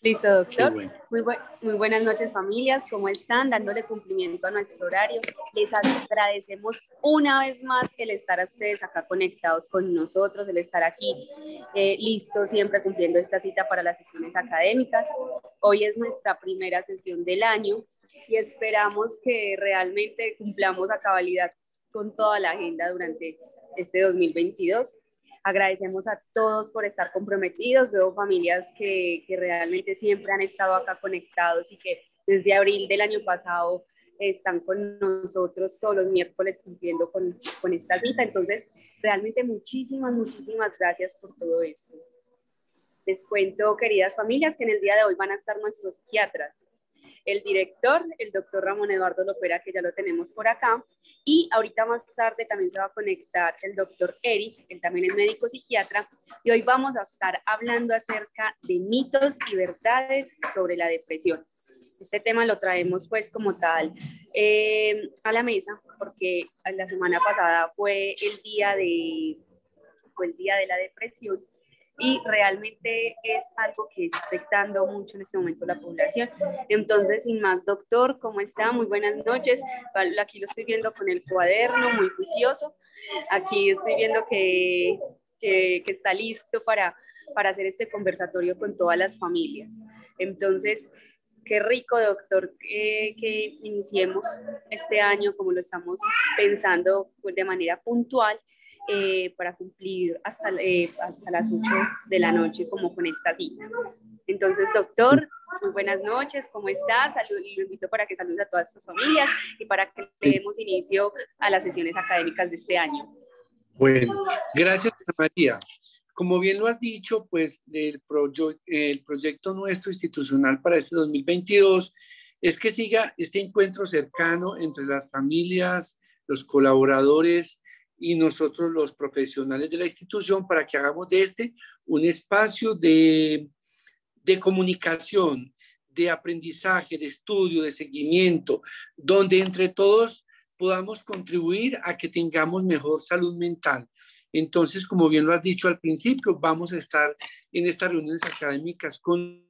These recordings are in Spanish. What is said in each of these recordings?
Listo, doctor. Bueno. Muy buenas noches, familias. ¿Cómo están? Dándole cumplimiento a nuestro horario. Les agradecemos una vez más el estar a ustedes acá conectados con nosotros, el estar aquí listos, siempre cumpliendo esta cita para las sesiones académicas. Hoy es nuestra primera sesión del año y esperamos que realmente cumplamos a cabalidad con toda la agenda durante este 2022. Agradecemos a todos por estar comprometidos. Veo familias que realmente siempre han estado acá conectados y que desde abril del año pasado están con nosotros todos los miércoles cumpliendo con esta cita. Entonces, realmente muchísimas gracias por todo esto. Les cuento, queridas familias, que en el día de hoy van a estar nuestros psiquiatras. El director, el doctor Ramón Eduardo Lopera, que ya lo tenemos por acá, y ahorita más tarde también se va a conectar el doctor Eric, él también es médico psiquiatra, y hoy vamos a estar hablando acerca de mitos y verdades sobre la depresión. Este tema lo traemos pues como tal a la mesa, porque la semana pasada fue el día de la depresión, y realmente es algo que está afectando mucho en este momento a la población. Entonces, sin más, doctor, ¿cómo está? Muy buenas noches. Aquí lo estoy viendo con el cuaderno, muy juicioso. Aquí estoy viendo que está listo para hacer este conversatorio con todas las familias. Entonces, qué rico, doctor, que iniciemos este año como lo estamos pensando de manera puntual, para cumplir hasta las 8 de la noche como con esta cita. Entonces, doctor, muy buenas noches, ¿cómo está? Lo invito para que salude a todas estas familias y para que le demos inicio a las sesiones académicas de este año. Bueno, gracias, Ana María. Como bien lo has dicho, pues el proyecto nuestro institucional para este 2022 es que siga este encuentro cercano entre las familias, los colaboradores y nosotros los profesionales de la institución, para que hagamos de este un espacio de comunicación, de aprendizaje, de estudio, de seguimiento, donde entre todos podamos contribuir a que tengamos mejor salud mental. Entonces, como bien lo has dicho al principio, vamos a estar en estas reuniones académicas con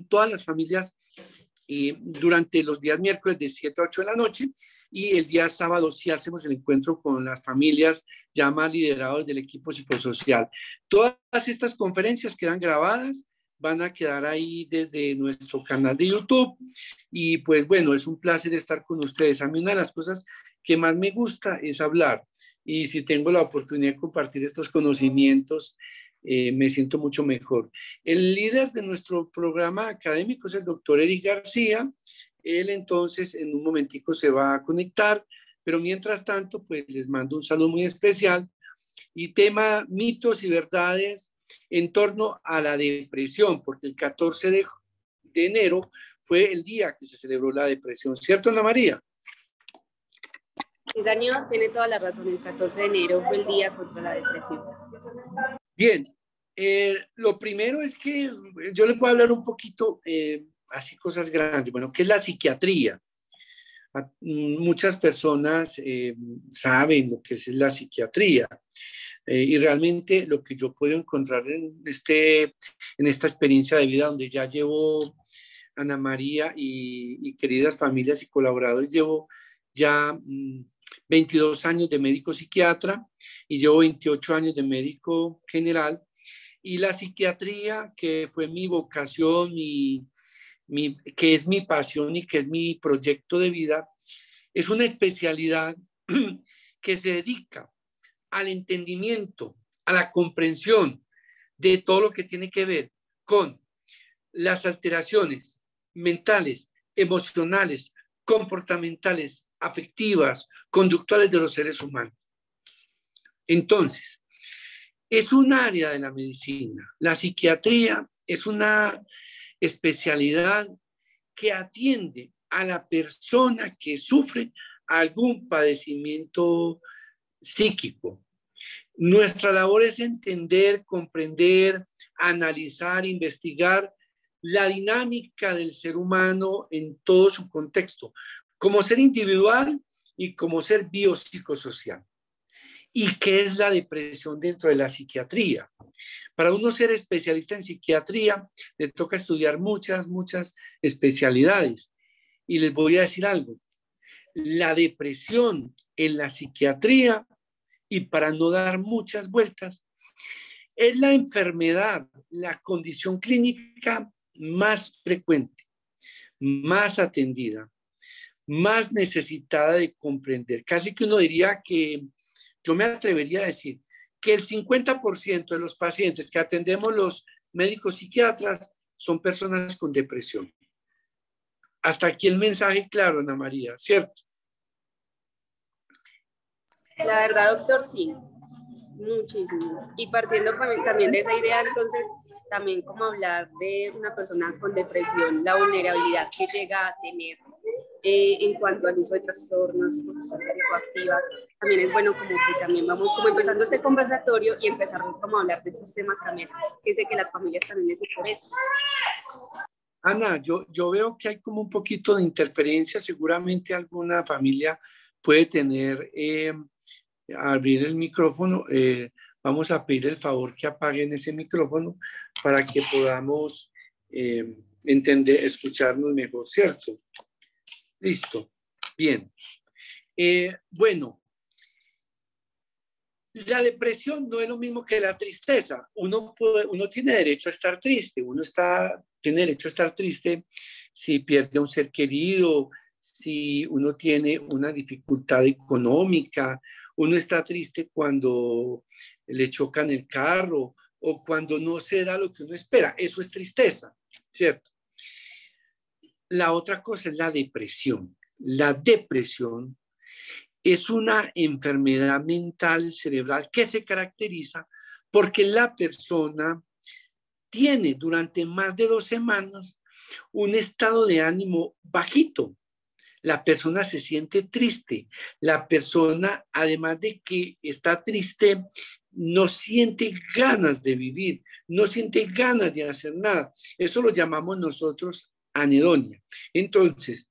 todas las familias durante los días miércoles de 7 a 8 de la noche, y el día sábado sí hacemos el encuentro con las familias ya más liderados del equipo psicosocial. Todas estas conferencias quedan grabadas, van a quedar ahí desde nuestro canal de YouTube, y pues bueno, es un placer estar con ustedes. A mí una de las cosas que más me gusta es hablar, y si tengo la oportunidad de compartir estos conocimientos, me siento mucho mejor. El líder de nuestro programa académico es el doctor Eric García. Él entonces en un momentico se va a conectar, pero mientras tanto pues les mando un saludo muy especial, y tema mitos y verdades en torno a la depresión, porque el 14 de enero fue el día que se celebró la depresión, ¿cierto, Ana María? Sí, señor, tiene toda la razón, el 14 de enero fue el día contra la depresión. Bien, lo primero es que yo les voy a hablar un poquito, así cosas grandes, bueno, ¿qué es la psiquiatría? Muchas personas saben lo que es la psiquiatría, y realmente lo que yo puedo encontrar en esta experiencia de vida donde ya llevo, Ana María y queridas familias y colaboradores, llevo ya 22 años de médico psiquiatra y llevo 28 años de médico general, y la psiquiatría, que fue mi vocación, que es mi pasión y que es mi proyecto de vida, es una especialidad que se dedica al entendimiento, a la comprensión de todo lo que tiene que ver con las alteraciones mentales, emocionales, comportamentales, afectivas, conductuales de los seres humanos. Entonces, es un área de la medicina. La psiquiatría es una especialidad que atiende a la persona que sufre algún padecimiento psíquico. Nuestra labor es entender, comprender, analizar, investigar la dinámica del ser humano en todo su contexto, como ser individual y como ser biopsicosocial. ¿Y qué es la depresión dentro de la psiquiatría? Para uno ser especialista en psiquiatría, le toca estudiar muchas especialidades. Y les voy a decir algo. La depresión en la psiquiatría, y para no dar muchas vueltas, es la enfermedad, la condición clínica más frecuente, más atendida, más necesitada de comprender. Casi que uno diría que, yo me atrevería a decir, que el 50% de los pacientes que atendemos los médicos psiquiatras son personas con depresión. Hasta aquí el mensaje claro, Ana María, ¿cierto? La verdad, doctor, sí, muchísimo. Y partiendo también de esa idea, entonces, también como hablar de una persona con depresión, la vulnerabilidad que llega a tener en cuanto al uso de trastornos, cosas psicoactivas, también es bueno como que también vamos como empezando este conversatorio y empezar como a hablar de estos temas también, que sé que las familias también les interesan. Ana, yo veo que hay como un poquito de interferencia, seguramente alguna familia puede tener, abrir el micrófono, vamos a pedir el favor que apaguen ese micrófono para que podamos entender, escucharnos mejor, ¿cierto? Listo, bien. Bueno, la depresión no es lo mismo que la tristeza. Uno tiene derecho a estar triste, tiene derecho a estar triste si pierde a un ser querido, si uno tiene una dificultad económica, uno está triste cuando le chocan el carro o cuando no se da lo que uno espera. Eso es tristeza, ¿cierto? La otra cosa es la depresión. La depresión es una enfermedad mental cerebral que se caracteriza porque la persona tiene durante más de 2 semanas un estado de ánimo bajito. La persona se siente triste. La persona, además de que está triste, no siente ganas de vivir, no siente ganas de hacer nada. Eso lo llamamos nosotros anedonia. Entonces,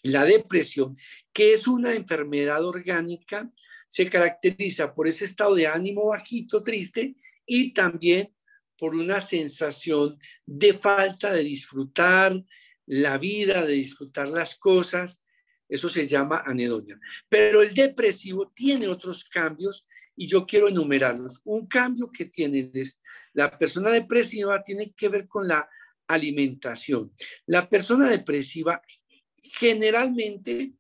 la depresión, que es una enfermedad orgánica, se caracteriza por ese estado de ánimo bajito, triste, y también por una sensación de falta de disfrutar la vida, de disfrutar las cosas. Eso se llama anedonia. Pero el depresivo tiene otros cambios y yo quiero enumerarlos. Un cambio que tiene la persona depresiva tiene que ver con la alimentación. La persona depresiva generalmente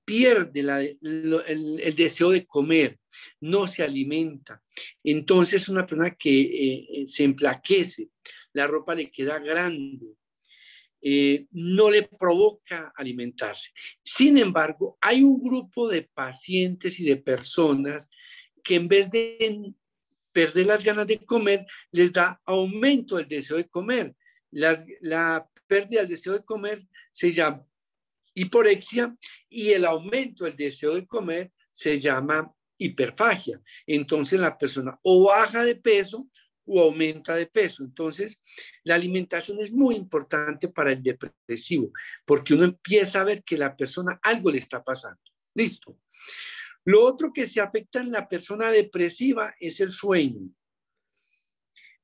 pierde el deseo de comer, no se alimenta. Entonces es una persona que se enflaquece, la ropa le queda grande, no le provoca alimentarse. Sin embargo, hay un grupo de pacientes y de personas que en vez de perder las ganas de comer, les da aumento del deseo de comer. La pérdida del deseo de comer se llama hiporexia y el aumento del deseo de comer se llama hiperfagia. Entonces la persona o baja de peso o aumenta de peso. Entonces la alimentación es muy importante para el depresivo porque uno empieza a ver que la persona algo le está pasando. Listo. Lo otro que se afecta en la persona depresiva es el sueño.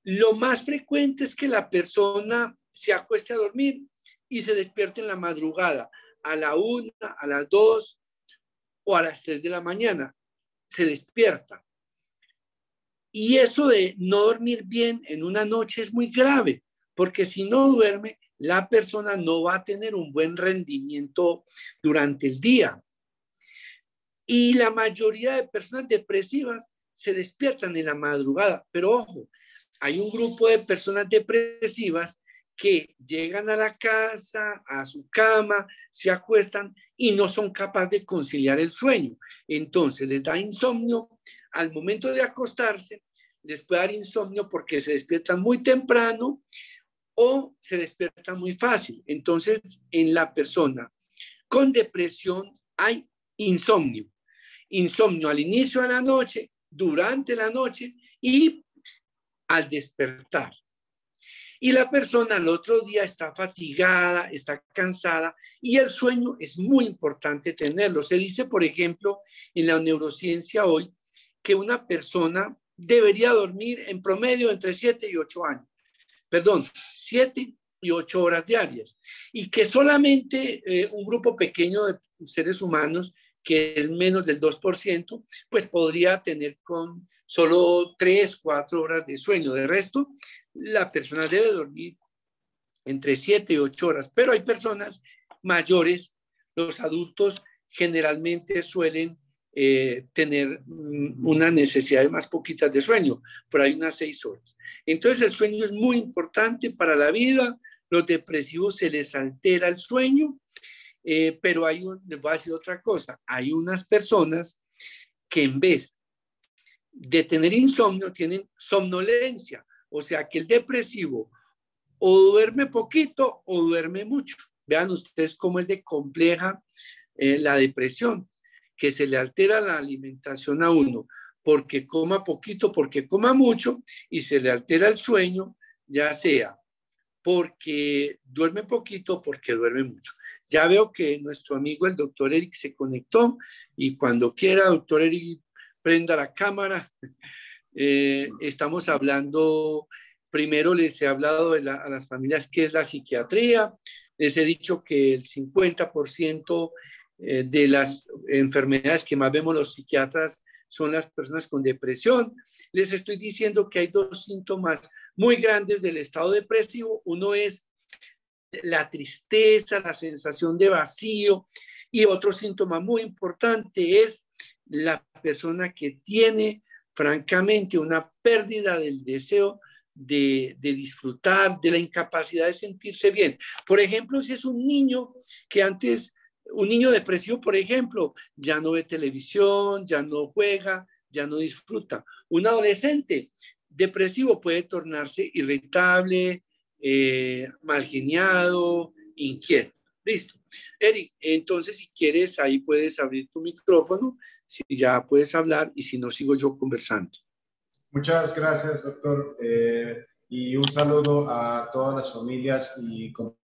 Lo más frecuente es que la persona se acueste a dormir y se despierte en la madrugada, a la 1, a las 2 o a las 3 de la mañana. Se despierta. Y eso de no dormir bien en una noche es muy grave, porque si no duerme, la persona no va a tener un buen rendimiento durante el día. Y la mayoría de personas depresivas se despiertan en la madrugada. Pero ojo, hay un grupo de personas depresivas que llegan a la casa, a su cama, se acuestan y no son capaces de conciliar el sueño. Entonces les da insomnio al momento de acostarse, les puede dar insomnio porque se despiertan muy temprano o se despiertan muy fácil. Entonces, en la persona con depresión hay insomnio. Insomnio al inicio de la noche, durante la noche y al despertar. Y la persona al otro día está fatigada, está cansada y el sueño es muy importante tenerlo. Se dice, por ejemplo, en la neurociencia hoy que una persona debería dormir en promedio entre 7 y 8 años. Perdón, 7 y 8 horas diarias. Y que solamente un grupo pequeño de seres humanos, que es menos del 2%, pues podría tener con solo 3, 4 horas de sueño. De resto, la persona debe dormir entre 7 y 8 horas. Pero hay personas mayores, los adultos generalmente suelen tener unas necesidades más poquitas de sueño, por ahí unas 6 horas. Entonces el sueño es muy importante para la vida. Los depresivos se les altera el sueño, pero les voy a decir otra cosa, hay unas personas que en vez de tener insomnio tienen somnolencia, o sea que el depresivo o duerme poquito o duerme mucho. Vean ustedes cómo es de compleja la depresión, que se le altera la alimentación a uno porque coma poquito, porque coma mucho, y se le altera el sueño, ya sea porque duerme poquito o porque duerme mucho. Ya veo que nuestro amigo el doctor Eric se conectó, y cuando quiera, doctor Eric, prenda la cámara. Estamos hablando, primero les he hablado a las familias qué es la psiquiatría. Les he dicho que el 50% de las enfermedades que más vemos los psiquiatras son las personas con depresión. Les estoy diciendo que hay 2 síntomas muy grandes del estado depresivo. Uno es la tristeza, la sensación de vacío, y otro síntoma muy importante es la persona que tiene francamente una pérdida del deseo de disfrutar, de la incapacidad de sentirse bien. Por ejemplo, si es un niño que antes, un niño depresivo, por ejemplo, ya no ve televisión, ya no juega, ya no disfruta. Un adolescente depresivo puede tornarse irritable, mal geniado, inquieto. Listo. Eric, entonces si quieres, ahí puedes abrir tu micrófono, si ya puedes hablar, y si no, sigo yo conversando. Muchas gracias, doctor. Y un saludo a todas las familias y compañeros,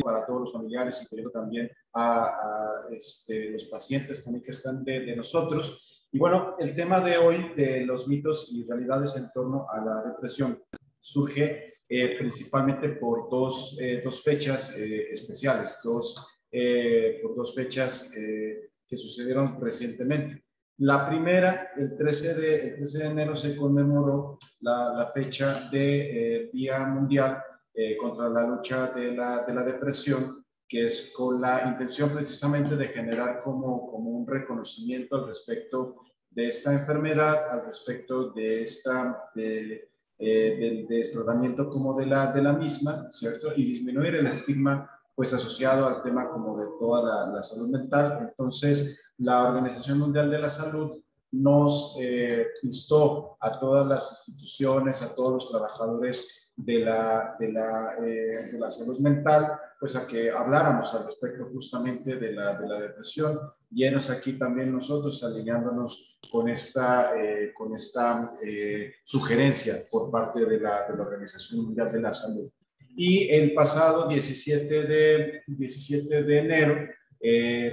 para todos los familiares, incluyendo también a los pacientes también que están de nosotros. Y bueno, el tema de hoy de los mitos y realidades en torno a la depresión surge principalmente por dos fechas especiales, por dos fechas que sucedieron recientemente. La primera, el 13 de enero, se conmemoró la fecha del Día Mundial contra la lucha de la depresión, que es con la intención precisamente de generar como un reconocimiento al respecto de esta enfermedad, al respecto de del tratamiento como de la misma, ¿cierto? Y disminuir el estigma pues asociado al tema como de toda la salud mental. Entonces, la Organización Mundial de la Salud nos instó a todas las instituciones, a todos los trabajadores de la salud mental, pues a que habláramos al respecto justamente de la depresión, y enos aquí también nosotros alineándonos con esta sugerencia por parte de la Organización Mundial de la Salud. Y el pasado 17 de enero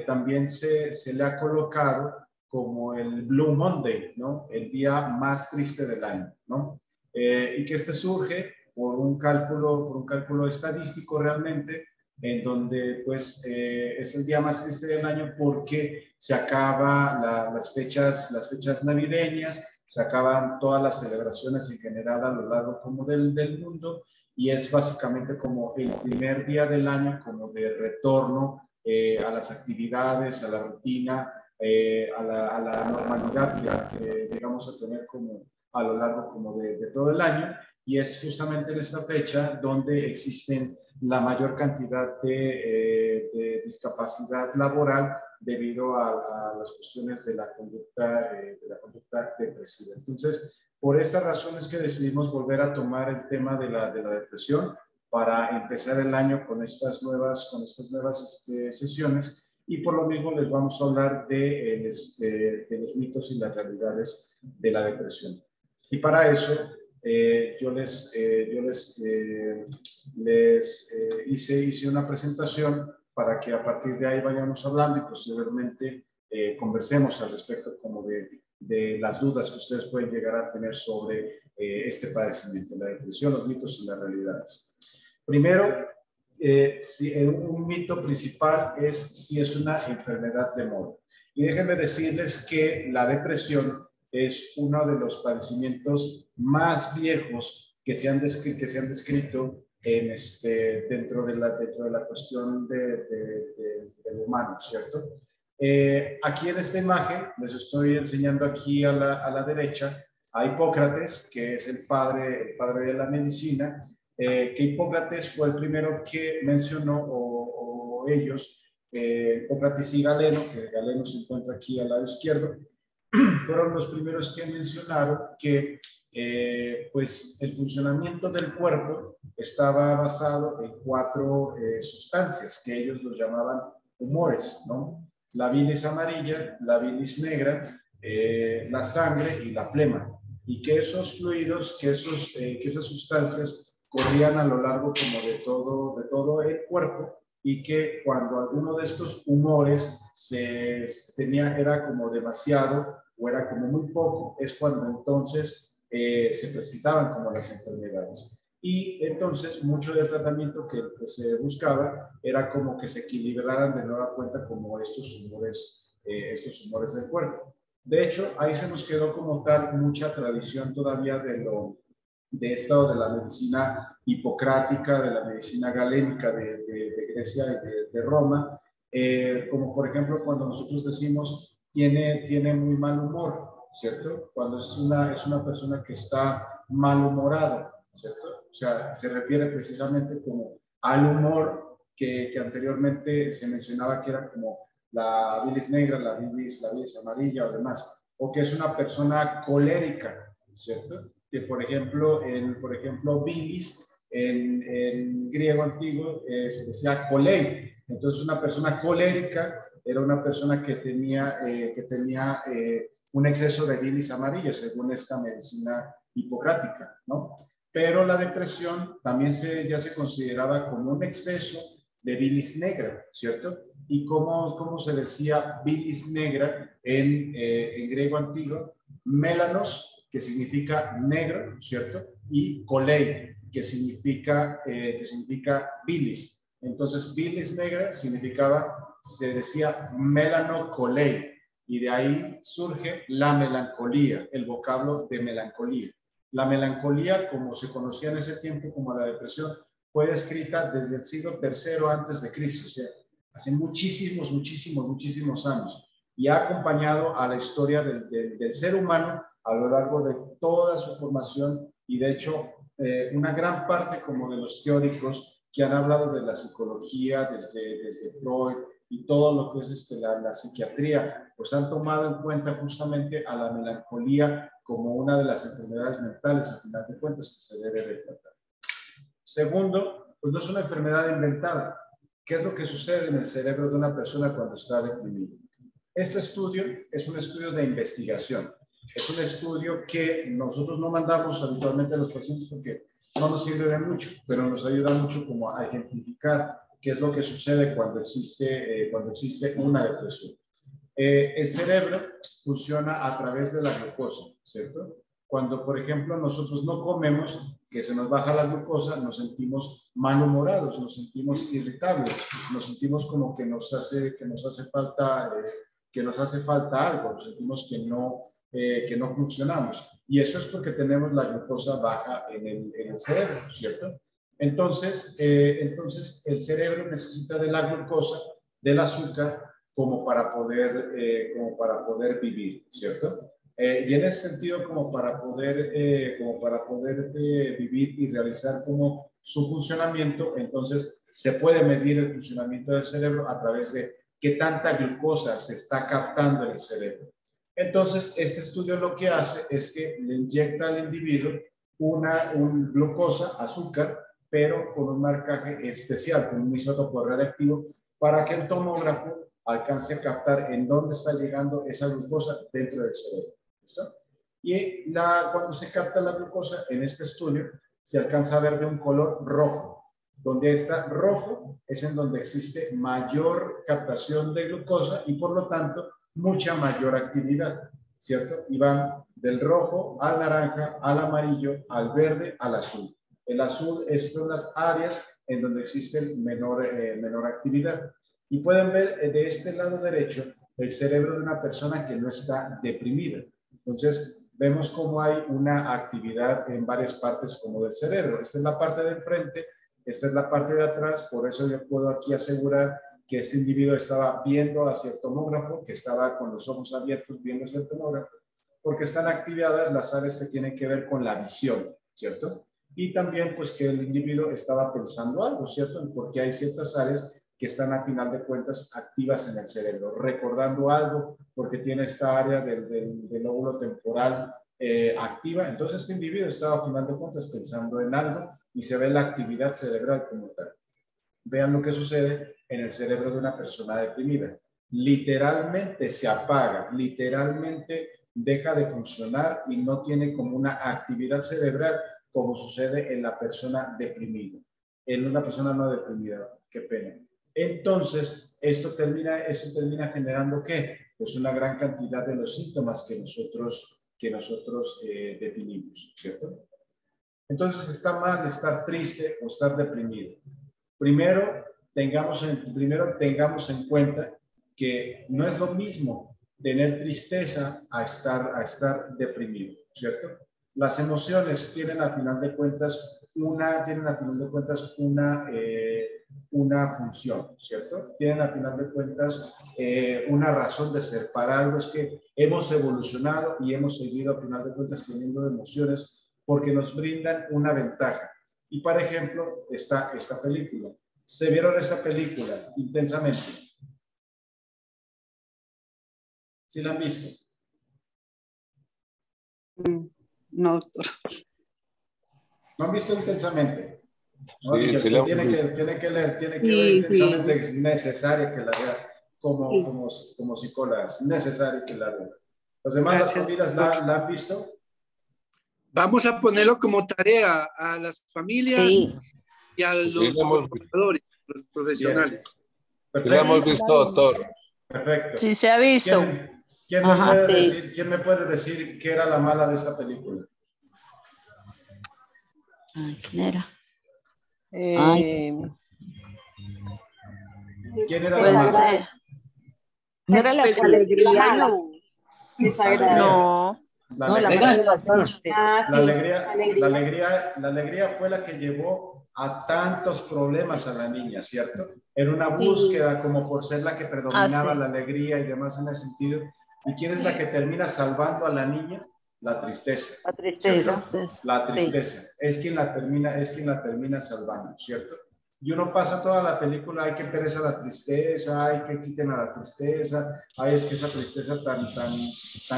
también se le ha colocado como el Blue Monday, ¿no? El día más triste del año, ¿no? Y que surge por un cálculo estadístico realmente, en donde pues es el día más triste del año porque se acaban las fechas navideñas, se acaban todas las celebraciones en general a lo largo como del mundo, y es básicamente como el primer día del año como de retorno a las actividades, a la rutina, a la normalidad que llegamos a tener como a lo largo como de todo el año. Y es justamente en esta fecha donde existen la mayor cantidad de discapacidad laboral debido a las cuestiones de la conducta depresiva. Entonces, por estas razones que decidimos volver a tomar el tema de la depresión para empezar el año con estas nuevas sesiones, y por lo mismo les vamos a hablar de los mitos y las realidades de la depresión. Y para eso hice una presentación para que a partir de ahí vayamos hablando y posteriormente conversemos al respecto como de las dudas que ustedes pueden llegar a tener sobre este padecimiento, la depresión, los mitos y las realidades. Primero, un mito principal es si es una enfermedad de moda. Y déjenme decirles que la depresión es uno de los padecimientos más viejos que se han descrito dentro de la cuestión del humano, ¿cierto? Aquí en esta imagen les estoy enseñando aquí a la derecha a Hipócrates, que es el padre de la medicina, que Hipócrates fue el primero que mencionó, o ellos, Hipócrates y Galeno, que Galeno se encuentra aquí al lado izquierdo, fueron los primeros que mencionaron que pues el funcionamiento del cuerpo estaba basado en 4 sustancias que ellos los llamaban humores, ¿no? La bilis amarilla, la bilis negra, la sangre y la flema, y que esos fluidos, que esas sustancias corrían a lo largo como de todo el cuerpo, y que cuando alguno de estos humores era como demasiado o era como muy poco, es cuando entonces se presentaban como las enfermedades. Y entonces mucho del tratamiento que se buscaba era como que se equilibraran de nueva cuenta como estos humores del cuerpo. De hecho, ahí se nos quedó como tal mucha tradición todavía de la medicina hipocrática, de la medicina galénica de Grecia y de Roma, como por ejemplo cuando nosotros decimos tiene muy mal humor, ¿cierto? Cuando es una persona que está malhumorada, ¿cierto? O sea, se refiere precisamente como al humor que anteriormente se mencionaba que era como la bilis negra, la bilis amarilla o demás, o que es una persona colérica, ¿cierto? Que por ejemplo bilis en griego antiguo se decía kolei. Entonces una persona colérica era una persona que tenía un exceso de bilis amarilla, según esta medicina hipocrática, ¿no? Pero la depresión también ya se consideraba como un exceso de bilis negra, ¿cierto? ¿Y cómo se decía bilis negra en griego antiguo? Mélanos, que significa negro, ¿cierto? Y kolei, que significa bilis. Entonces, bilis negra se decía melanocolei, y de ahí surge la melancolía, el vocablo de melancolía. La melancolía, como se conocía en ese tiempo como la depresión, fue descrita desde el siglo III antes de Cristo, o sea, hace muchísimos años, y ha acompañado a la historia del ser humano a lo largo de toda su formación, y de hecho una gran parte como de los teóricos que han hablado de la psicología desde Freud y todo lo que es la psiquiatría, pues han tomado en cuenta justamente a la melancolía como una de las enfermedades mentales, a final de cuentas, que se debe de tratar. Segundo, pues no es una enfermedad inventada. ¿Qué es lo que sucede en el cerebro de una persona cuando está deprimida? Este estudio es un estudio de investigación. Es un estudio que nosotros no mandamos habitualmente a los pacientes porque no nos sirve de mucho, pero nos ayuda mucho como a ejemplificar qué es lo que sucede cuando existe una depresión. El cerebro funciona a través de la glucosa, ¿cierto? Cuando, por ejemplo, nosotros no comemos, que se nos baja la glucosa, nos sentimos malhumorados, nos sentimos irritables, nos sentimos como que nos hace falta algo, nos sentimos que no funcionamos. Y eso es porque tenemos la glucosa baja en el cerebro, ¿cierto? Entonces, el cerebro necesita de la glucosa, del azúcar, como para poder vivir, ¿cierto? Y en ese sentido, como para poder vivir y realizar como su funcionamiento, entonces se puede medir el funcionamiento del cerebro a través de qué tanta glucosa se está captando en el cerebro. Entonces, este estudio lo que hace es que le inyecta al individuo un glucosa, azúcar, pero con un marcaje especial, con un isótopo radiactivo, para que el tomógrafo alcance a captar en dónde está llegando esa glucosa dentro del cerebro. ¿Listo? Y cuando se capta la glucosa en este estudio, se alcanza a ver de un color rojo. Donde está rojo es en donde existe mayor captación de glucosa y por lo tanto mucha mayor actividad, ¿cierto? Y van del rojo al naranja, al amarillo, al verde, al azul. El azul son las áreas en donde existe menor actividad. Y pueden ver de este lado derecho el cerebro de una persona que no está deprimida. Entonces, vemos cómo hay una actividad en varias partes como del cerebro. Esta es la parte de enfrente, esta es la parte de atrás, por eso yo puedo aquí asegurar que este individuo estaba viendo hacia el tomógrafo, que estaba con los ojos abiertos viendo hacia el tomógrafo, porque están activadas las áreas que tienen que ver con la visión, ¿cierto? Y también pues que el individuo estaba pensando algo, ¿cierto? Porque hay ciertas áreas que están a final de cuentas activas en el cerebro, recordando algo porque tiene esta área del lóbulo temporal activa. Entonces este individuo estaba a final de cuentas pensando en algo y se ve la actividad cerebral como tal. Vean lo que sucede en el cerebro de una persona deprimida. Literalmente se apaga, literalmente deja de funcionar y no tiene como una actividad cerebral como sucede en la persona deprimida. En una persona no deprimida, qué pena. Entonces, esto termina generando ¿qué? Pues una gran cantidad de los síntomas que nosotros definimos, ¿cierto? Entonces, está mal estar triste o estar deprimido. Primero tengamos en cuenta que no es lo mismo tener tristeza a estar deprimido, ¿cierto? Las emociones tienen a final de cuentas una función, ¿cierto? Tienen a final de cuentas una razón de ser. Para algo es que hemos evolucionado y hemos seguido a final de cuentas teniendo emociones porque nos brindan una ventaja. Y, por ejemplo, está esta película. ¿Se vieron esta película Intensamente? ¿Sí la han visto? No, doctor. ¿No han visto Intensamente? ¿No? Sí, sí, tiene que leer, tiene que Sí, ver Intensamente, sí. que es necesario que la vea como psicóloga, es necesario que la vea. ¿Los demás, Gracias, las familias la han visto? Vamos a ponerlo como tarea a las familias Sí. y a Sí, los trabajadores, los Bien. profesionales. sí la Perfecto. hemos visto, doctor. Perfecto. Sí se ha visto. ¿Quién me puede decir qué era la mala de esta película? ¿Quién era? ¿Quién era la Pues, mala? No era la Pues, alegría, no. no. La No, la alegría. parte triste. La alegría fue la que llevó a tantos problemas a la niña, ¿cierto? Era una búsqueda como por ser la que predominaba la alegría y demás en ese sentido. ¿Y quién es la que termina salvando a la niña? La tristeza. La tristeza. ¿Cierto? La tristeza. Es quien la termina salvando, ¿cierto? Y uno pasa toda la película, hay que pereza la tristeza, hay que quiten a la tristeza, ay, es que esa tristeza tan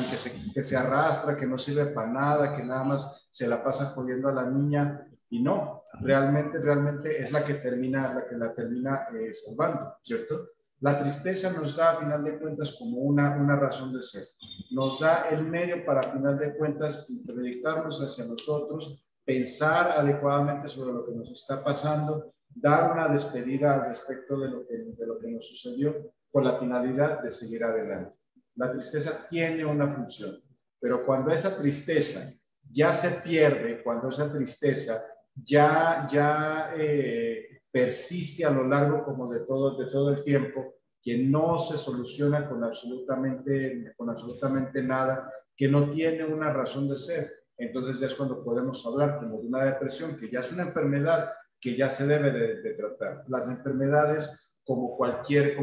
que se arrastra, que no sirve para nada, que nada más se la pasa jodiendo a la niña, y no, realmente es la que la termina salvando, ¿cierto? La tristeza nos da, a final de cuentas, como una razón de ser. Nos da el medio para, a final de cuentas, proyectarnos hacia nosotros, pensar adecuadamente sobre lo que nos está pasando, dar una despedida al respecto de lo que nos sucedió con la finalidad de seguir adelante. La tristeza tiene una función, pero cuando esa tristeza ya se pierde, cuando esa tristeza ya persiste a lo largo como de todo el tiempo, que no se soluciona con absolutamente nada, que no tiene una razón de ser, entonces ya es cuando podemos hablar como de una depresión, que ya es una enfermedad que ya se debe de tratar. Las enfermedades, como cualquier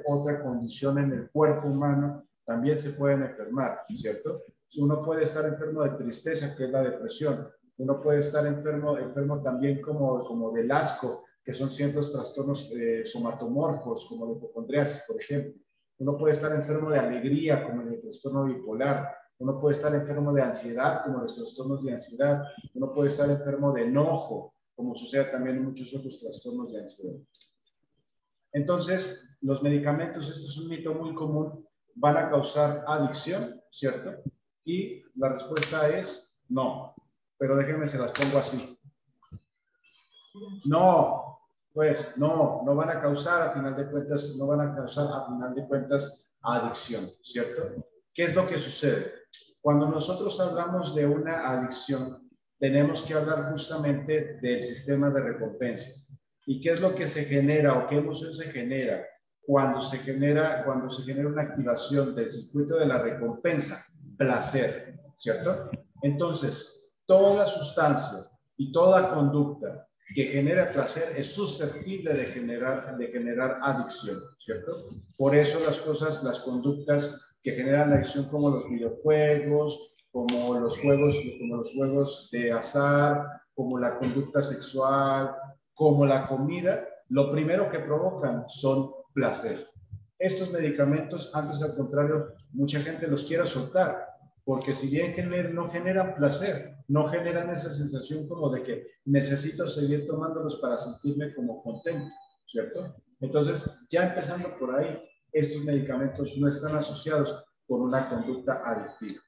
otra condición en el cuerpo humano, también se pueden enfermar, ¿cierto? Uno puede estar enfermo de tristeza, que es la depresión. Uno puede estar enfermo también como del asco, que son ciertos trastornos somatomorfos, como la hipocondriasis, por ejemplo. Uno puede estar enfermo de alegría, como el trastorno bipolar. Uno puede estar enfermo de ansiedad, como los trastornos de ansiedad. Uno puede estar enfermo de enojo, como sucede también en muchos otros trastornos de ansiedad. Entonces, los medicamentos, esto es un mito muy común, van a causar adicción, ¿cierto? Y la respuesta es no. Pero déjenme, se las pongo así. No, pues no van a causar a final de cuentas, no van a causar a final de cuentas adicción, ¿cierto? ¿Qué es lo que sucede? Cuando nosotros hablamos de una adicción, tenemos que hablar justamente del sistema de recompensa. ¿Y qué es lo que se genera o qué emoción se genera cuando se genera una activación del circuito de la recompensa? Placer, ¿cierto? Entonces, toda sustancia y toda conducta que genera placer es susceptible de generar adicción, ¿cierto? Por eso las conductas que generan adicción como los videojuegos, como los juegos de azar, como la conducta sexual, como la comida, lo primero que provocan son placer. Estos medicamentos, antes al contrario, mucha gente los quiere soltar, porque si bien no generan placer, no generan esa sensación como de que necesito seguir tomándolos para sentirme como contento, ¿cierto? Entonces, ya empezando por ahí, estos medicamentos no están asociados con una conducta adictiva.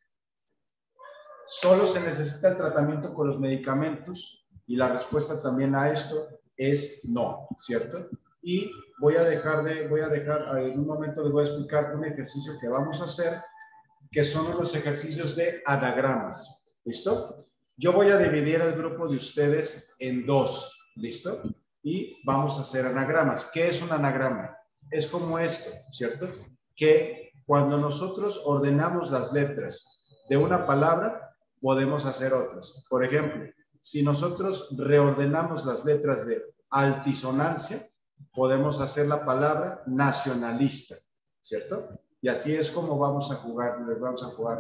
Solo se necesita el tratamiento con los medicamentos y la respuesta también a esto es no, ¿cierto? Y voy a dejar, en un momento les voy a explicar un ejercicio que vamos a hacer, que son los ejercicios de anagramas, ¿listo? Yo voy a dividir el grupo de ustedes en dos, ¿listo? Y vamos a hacer anagramas. ¿Qué es un anagrama? Es como esto, ¿cierto? Que cuando nosotros ordenamos las letras de una palabra, podemos hacer otras. Por ejemplo, si nosotros reordenamos las letras de altisonancia, podemos hacer la palabra nacionalista, ¿cierto? Y así es como vamos a jugar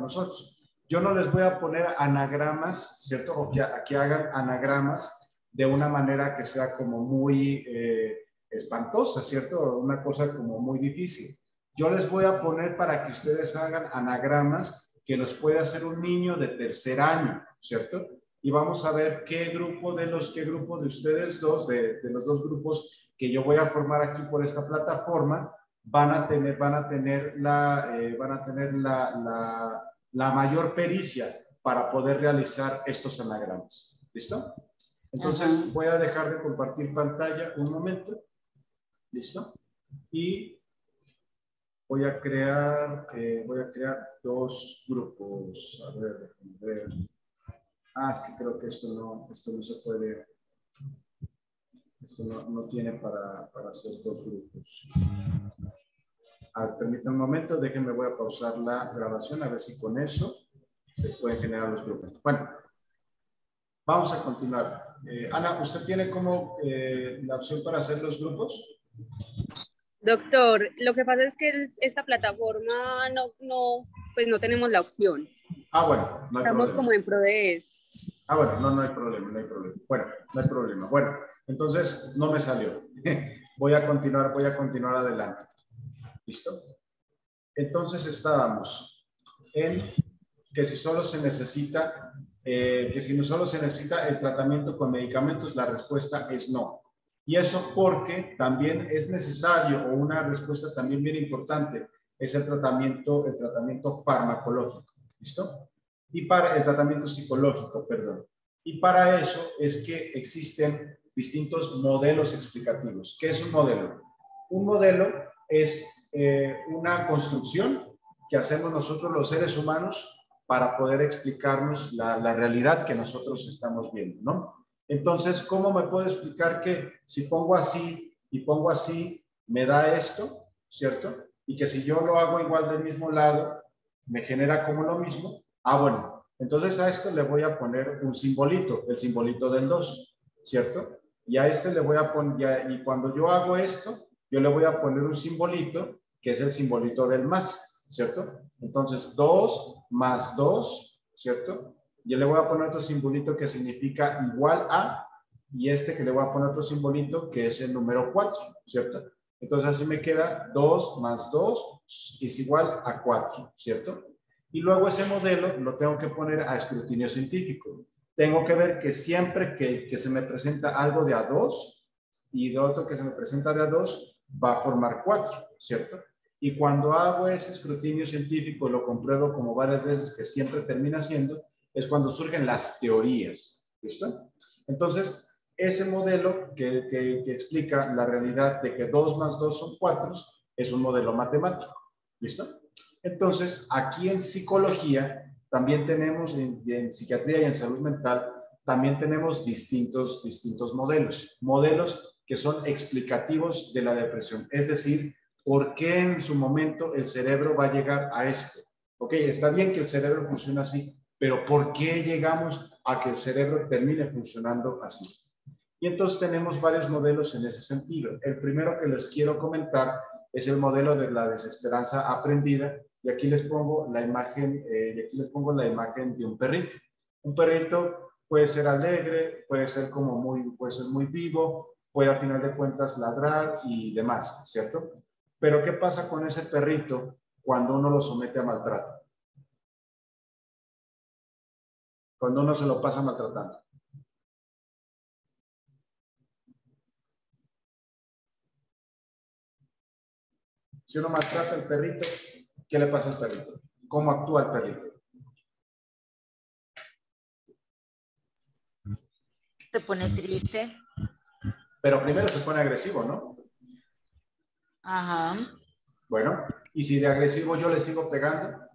nosotros. Yo no les voy a poner anagramas, ¿cierto? O que hagan anagramas de una manera que sea como muy espantosa, ¿cierto? Una cosa como muy difícil. Yo les voy a poner para que ustedes hagan anagramas que los puede hacer un niño de tercer año, ¿cierto? Y vamos a ver qué grupo de ustedes dos, de los dos grupos que yo voy a formar aquí por esta plataforma, van a tener la mayor pericia para poder realizar estos anagramas. ¿Listo? Entonces voy a dejar de compartir pantalla un momento. ¿Listo? Y voy a crear dos grupos. A ver. Es que creo que esto no se puede. Esto no tiene para hacer dos grupos. Permítanme un momento, déjenme, voy a pausar la grabación a ver si con eso se pueden generar los grupos. Bueno, vamos a continuar. Ana, ¿usted tiene como la opción para hacer los grupos? Doctor, lo que pasa es que esta plataforma pues no tenemos la opción. Bueno, no hay Estamos problema. como en pro de eso. Bueno, no hay problema. Bueno, no hay problema. Bueno, entonces no me salió. Voy a continuar adelante. ¿Listo? Entonces estábamos en que si solo se necesita, el tratamiento con medicamentos, la respuesta es no. Y eso porque también es necesario, o una respuesta también bien importante, es el tratamiento farmacológico. ¿Listo? Y para el tratamiento psicológico, perdón. Y para eso es que existen distintos modelos explicativos. ¿Qué es un modelo? Un modelo es una construcción que hacemos nosotros los seres humanos para poder explicarnos la realidad que nosotros estamos viendo, ¿no? Entonces, ¿cómo me puedo explicar que si pongo así y pongo así, me da esto, ¿cierto? Y que si yo lo hago igual del mismo lado, me genera como lo mismo. Bueno, entonces a esto le voy a poner un simbolito, el simbolito del 2, ¿cierto? Y a este le voy a poner, y cuando yo hago esto, yo le voy a poner un simbolito, que es el simbolito del más, ¿cierto? Entonces, 2 más 2, ¿cierto? Yo le voy a poner otro simbolito que significa igual a, y este que le voy a poner otro simbolito que es el número 4, ¿cierto? Entonces, así me queda 2 más 2 es igual a 4, ¿cierto? Y luego ese modelo lo tengo que poner a escrutinio científico. Tengo que ver que siempre que se me presenta algo de A2 y de otro que se me presenta de A2, va a formar 4, ¿cierto? Y cuando hago ese escrutinio científico, lo compruebo como varias veces, que siempre termina siendo, es cuando surgen las teorías. ¿Listo? Entonces, ese modelo que explica la realidad de que 2 más 2 son 4, es un modelo matemático. ¿Listo? Entonces, aquí en psicología, también tenemos, en psiquiatría y en salud mental, también tenemos distintos modelos. Modelos que son explicativos de la depresión. Es decir, ¿por qué en su momento el cerebro va a llegar a esto? Ok, está bien que el cerebro funcione así, pero ¿por qué llegamos a que el cerebro termine funcionando así? Y entonces tenemos varios modelos en ese sentido. El primero que les quiero comentar es el modelo de la desesperanza aprendida. Y aquí les pongo la imagen, de un perrito. Un perrito puede ser alegre, puede ser muy vivo, puede a final de cuentas ladrar y demás, ¿cierto? Pero ¿qué pasa con ese perrito cuando uno lo somete a maltrato? Cuando uno se lo pasa maltratando. Si uno maltrata al perrito, ¿qué le pasa al perrito? ¿Cómo actúa el perrito? Se pone triste. Pero primero se pone agresivo, ¿no? Ajá. Bueno, y si de agresivo yo le sigo pegando,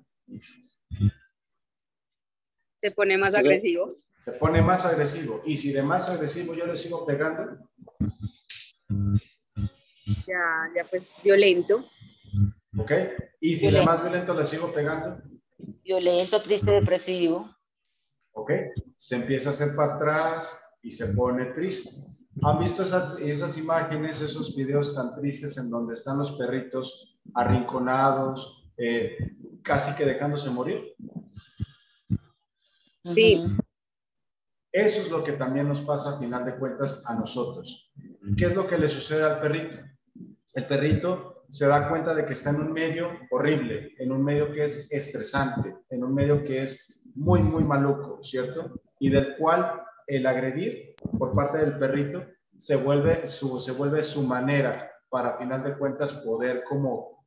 Se pone más agresivo. se pone más agresivo. Y si de más agresivo yo le sigo pegando, Ya pues violento. ¿ok? Y si de más violento le sigo pegando, violento, triste, depresivo. ¿ok? Se empieza a hacer para atrás y se pone triste. ¿Han visto esas imágenes, esos videos tan tristes en donde están los perritos arrinconados, casi que dejándose morir? Sí. Eso es lo que también nos pasa a final de cuentas a nosotros. ¿Qué es lo que le sucede al perrito? El perrito se da cuenta de que está en un medio horrible, en un medio que es estresante, en un medio que es muy, muy maluco, ¿cierto? Y del cual el agredir por parte del perrito se vuelve su manera para, a final de cuentas, poder como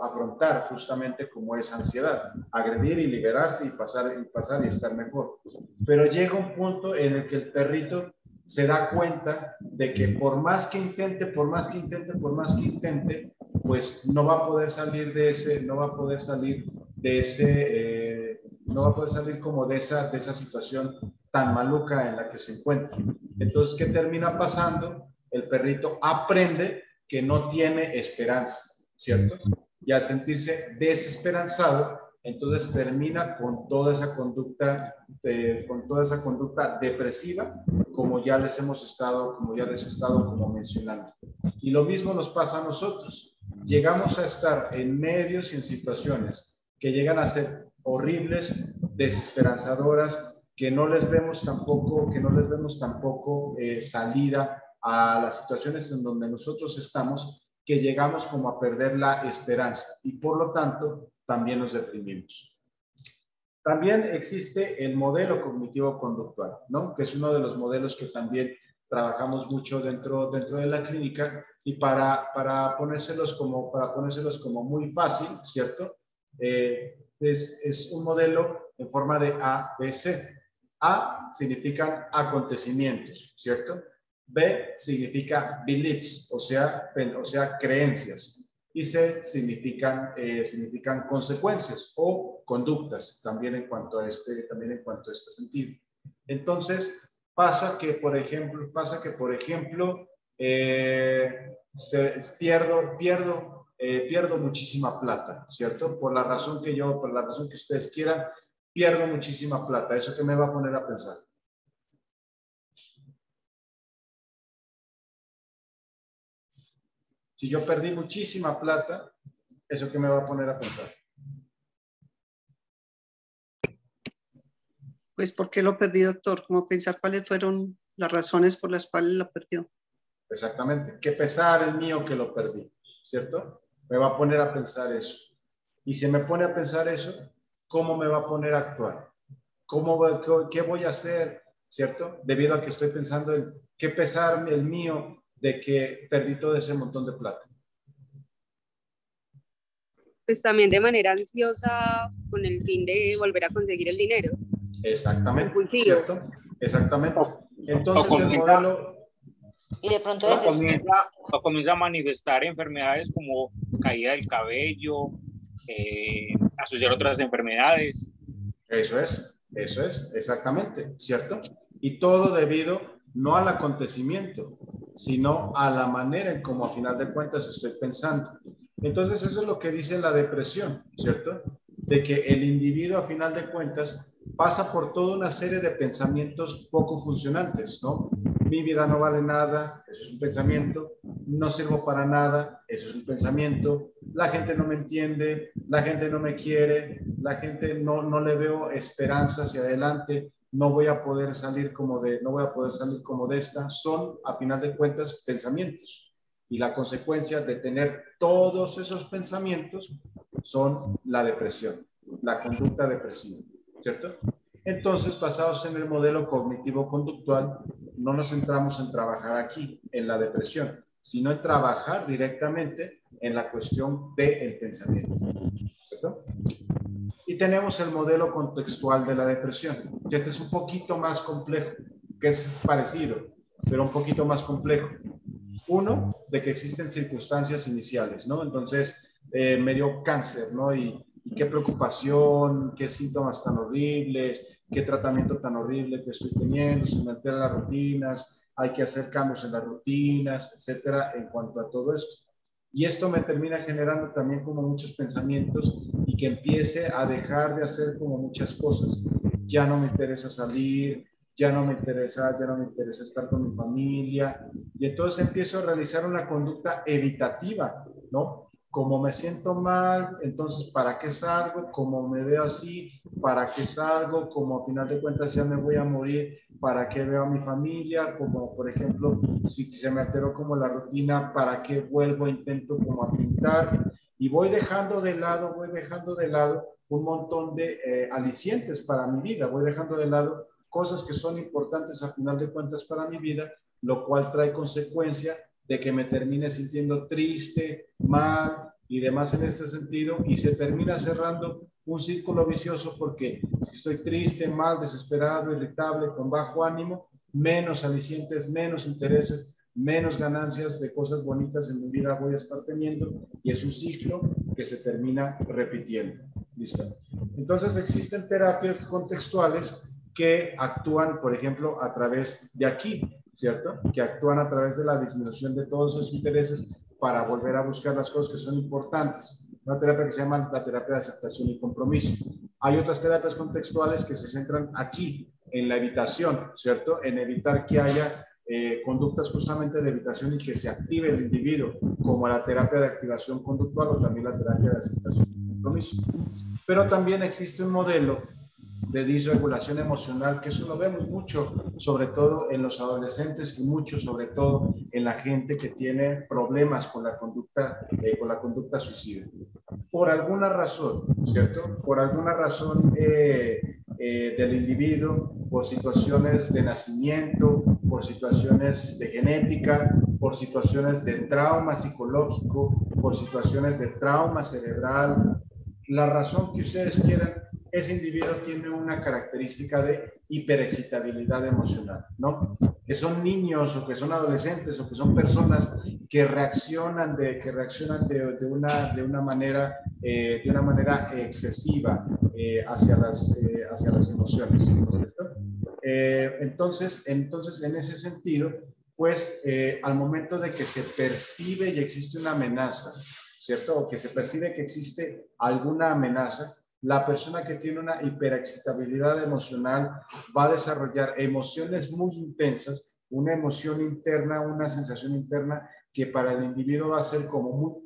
afrontar justamente como esa ansiedad, agredir y liberarse y pasar y estar mejor. Pero llega un punto en el que el perrito se da cuenta de que por más que intente, pues no va a poder salir como de esa situación tan maluca en la que se encuentra. Entonces, ¿qué termina pasando? El perrito aprende que no tiene esperanza, ¿cierto? Y al sentirse desesperanzado, entonces termina con toda esa conducta depresiva, como ya les he estado como mencionando. Y lo mismo nos pasa a nosotros. Llegamos a estar en medios y en situaciones que llegan a ser horribles, desesperanzadoras, que no les vemos tampoco salida a las situaciones en donde nosotros estamos, que llegamos como a perder la esperanza y por lo tanto también nos deprimimos. También existe el modelo cognitivo-conductual, ¿no? Que es uno de los modelos que también trabajamos mucho dentro de la clínica, y para ponérselos como muy fácil, ¿cierto? Es un modelo en forma de A, B, C. A significan acontecimientos, ¿cierto? B significa beliefs, o sea creencias. Y C significan consecuencias o conductas, también en cuanto a este sentido. Entonces, pasa que, por ejemplo, pierdo muchísima plata, ¿cierto? Por la razón que ustedes quieran, pierdo muchísima plata. ¿Eso qué me va a poner a pensar? Si yo perdí muchísima plata, ¿eso qué me va a poner a pensar? Pues, ¿por qué lo perdí, doctor? ¿Cómo pensar cuáles fueron las razones por las cuales lo perdió? Exactamente. Qué pesar el mío que lo perdí, ¿cierto? Me va a poner a pensar eso. Y si me pone a pensar eso, ¿cómo me va a poner a actuar? ¿Qué voy a hacer, ¿cierto? Debido a que estoy pensando en qué pesar el mío de que perdí todo ese montón de plata. pues también de manera ansiosa con el fin de volver a conseguir el dinero. Exactamente, Impulsivo. ¿cierto? Exactamente. Entonces el comienza, modelo... Y de pronto o comienza a manifestar enfermedades como caída del cabello, asociar otras enfermedades. Eso es, exactamente, ¿cierto? Y todo debido no al acontecimiento, sino a la manera en cómo a final de cuentas estoy pensando. Entonces eso es lo que dice la depresión, ¿cierto? De que el individuo a final de cuentas pasa por toda una serie de pensamientos poco funcionantes, ¿no? Mi vida no vale nada, eso es un pensamiento. No sirvo para nada, eso es un pensamiento. La gente no me entiende, la gente no me quiere, la gente no le veo esperanza hacia adelante, no voy a poder salir como de esta. Son, a final de cuentas, pensamientos. Y la consecuencia de tener todos esos pensamientos son la depresión, la conducta depresiva, ¿cierto? Entonces, basados en el modelo cognitivo-conductual, no nos centramos en trabajar aquí, en la depresión, sino en trabajar directamente en la cuestión del pensamiento, ¿cierto? Y tenemos el modelo contextual de la depresión, que este es un poquito más complejo, que es parecido, pero un poquito más complejo. Uno, de que existen circunstancias iniciales, ¿no? Entonces, me dio cáncer, ¿no? Y qué preocupación, qué síntomas tan horribles, qué tratamiento tan horrible que estoy teniendo, se me alteran las rutinas, hay que hacer cambios en las rutinas, etcétera, en cuanto a todo esto. Y esto me termina generando también como muchos pensamientos y que empiece a dejar de hacer como muchas cosas. Ya no me interesa salir, ya no me interesa estar con mi familia. Y entonces empiezo a realizar una conducta evitativa, ¿no? Como me siento mal, entonces ¿para qué salgo? Como me veo así, ¿para qué salgo? Como a final de cuentas ya me voy a morir, ¿para qué veo a mi familia? Como por ejemplo, si se me alteró como la rutina, ¿para qué vuelvo? Intento como a pintar y voy dejando de lado un montón de alicientes para mi vida, voy dejando de lado cosas que son importantes a final de cuentas para mi vida, lo cual trae consecuencia de que me termine sintiendo triste, mal y demás en este sentido, y se termina cerrando un círculo vicioso porque si estoy triste, mal, desesperado, irritable, con bajo ánimo, menos alicientes, menos intereses, menos ganancias de cosas bonitas en mi vida voy a estar teniendo y es un ciclo que se termina repitiendo. ¿Listo? Entonces existen terapias contextuales que actúan, por ejemplo, a través de aquí, ¿cierto? Que actúan a través de la disminución de todos esos intereses para volver a buscar las cosas que son importantes. Una terapia que se llama la terapia de aceptación y compromiso. Hay otras terapias contextuales que se centran aquí, en la evitación, ¿cierto? En evitar que haya conductas justamente de evitación y que se active el individuo, como la terapia de activación conductual o también la terapia de aceptación y compromiso. Pero también existe un modelo de disregulación emocional, que eso lo vemos mucho, sobre todo en los adolescentes y mucho, sobre todo en la gente que tiene problemas con la conducta suicida. Por alguna razón, ¿cierto? Por alguna razón del individuo, por situaciones de nacimiento, por situaciones de genética, por situaciones de trauma psicológico, por situaciones de trauma cerebral, la razón que ustedes quieran, ese individuo tiene una característica de hiperexcitabilidad emocional, ¿no? Que son niños o que son adolescentes o que son personas que reaccionan de una manera excesiva hacia las emociones, ¿cierto? Entonces, en ese sentido, pues al momento de que se percibe y existe una amenaza, ¿cierto? O que se percibe que existe alguna amenaza, la persona que tiene una hiperexcitabilidad emocional va a desarrollar emociones muy intensas, una emoción interna, una sensación interna que para el individuo va a ser como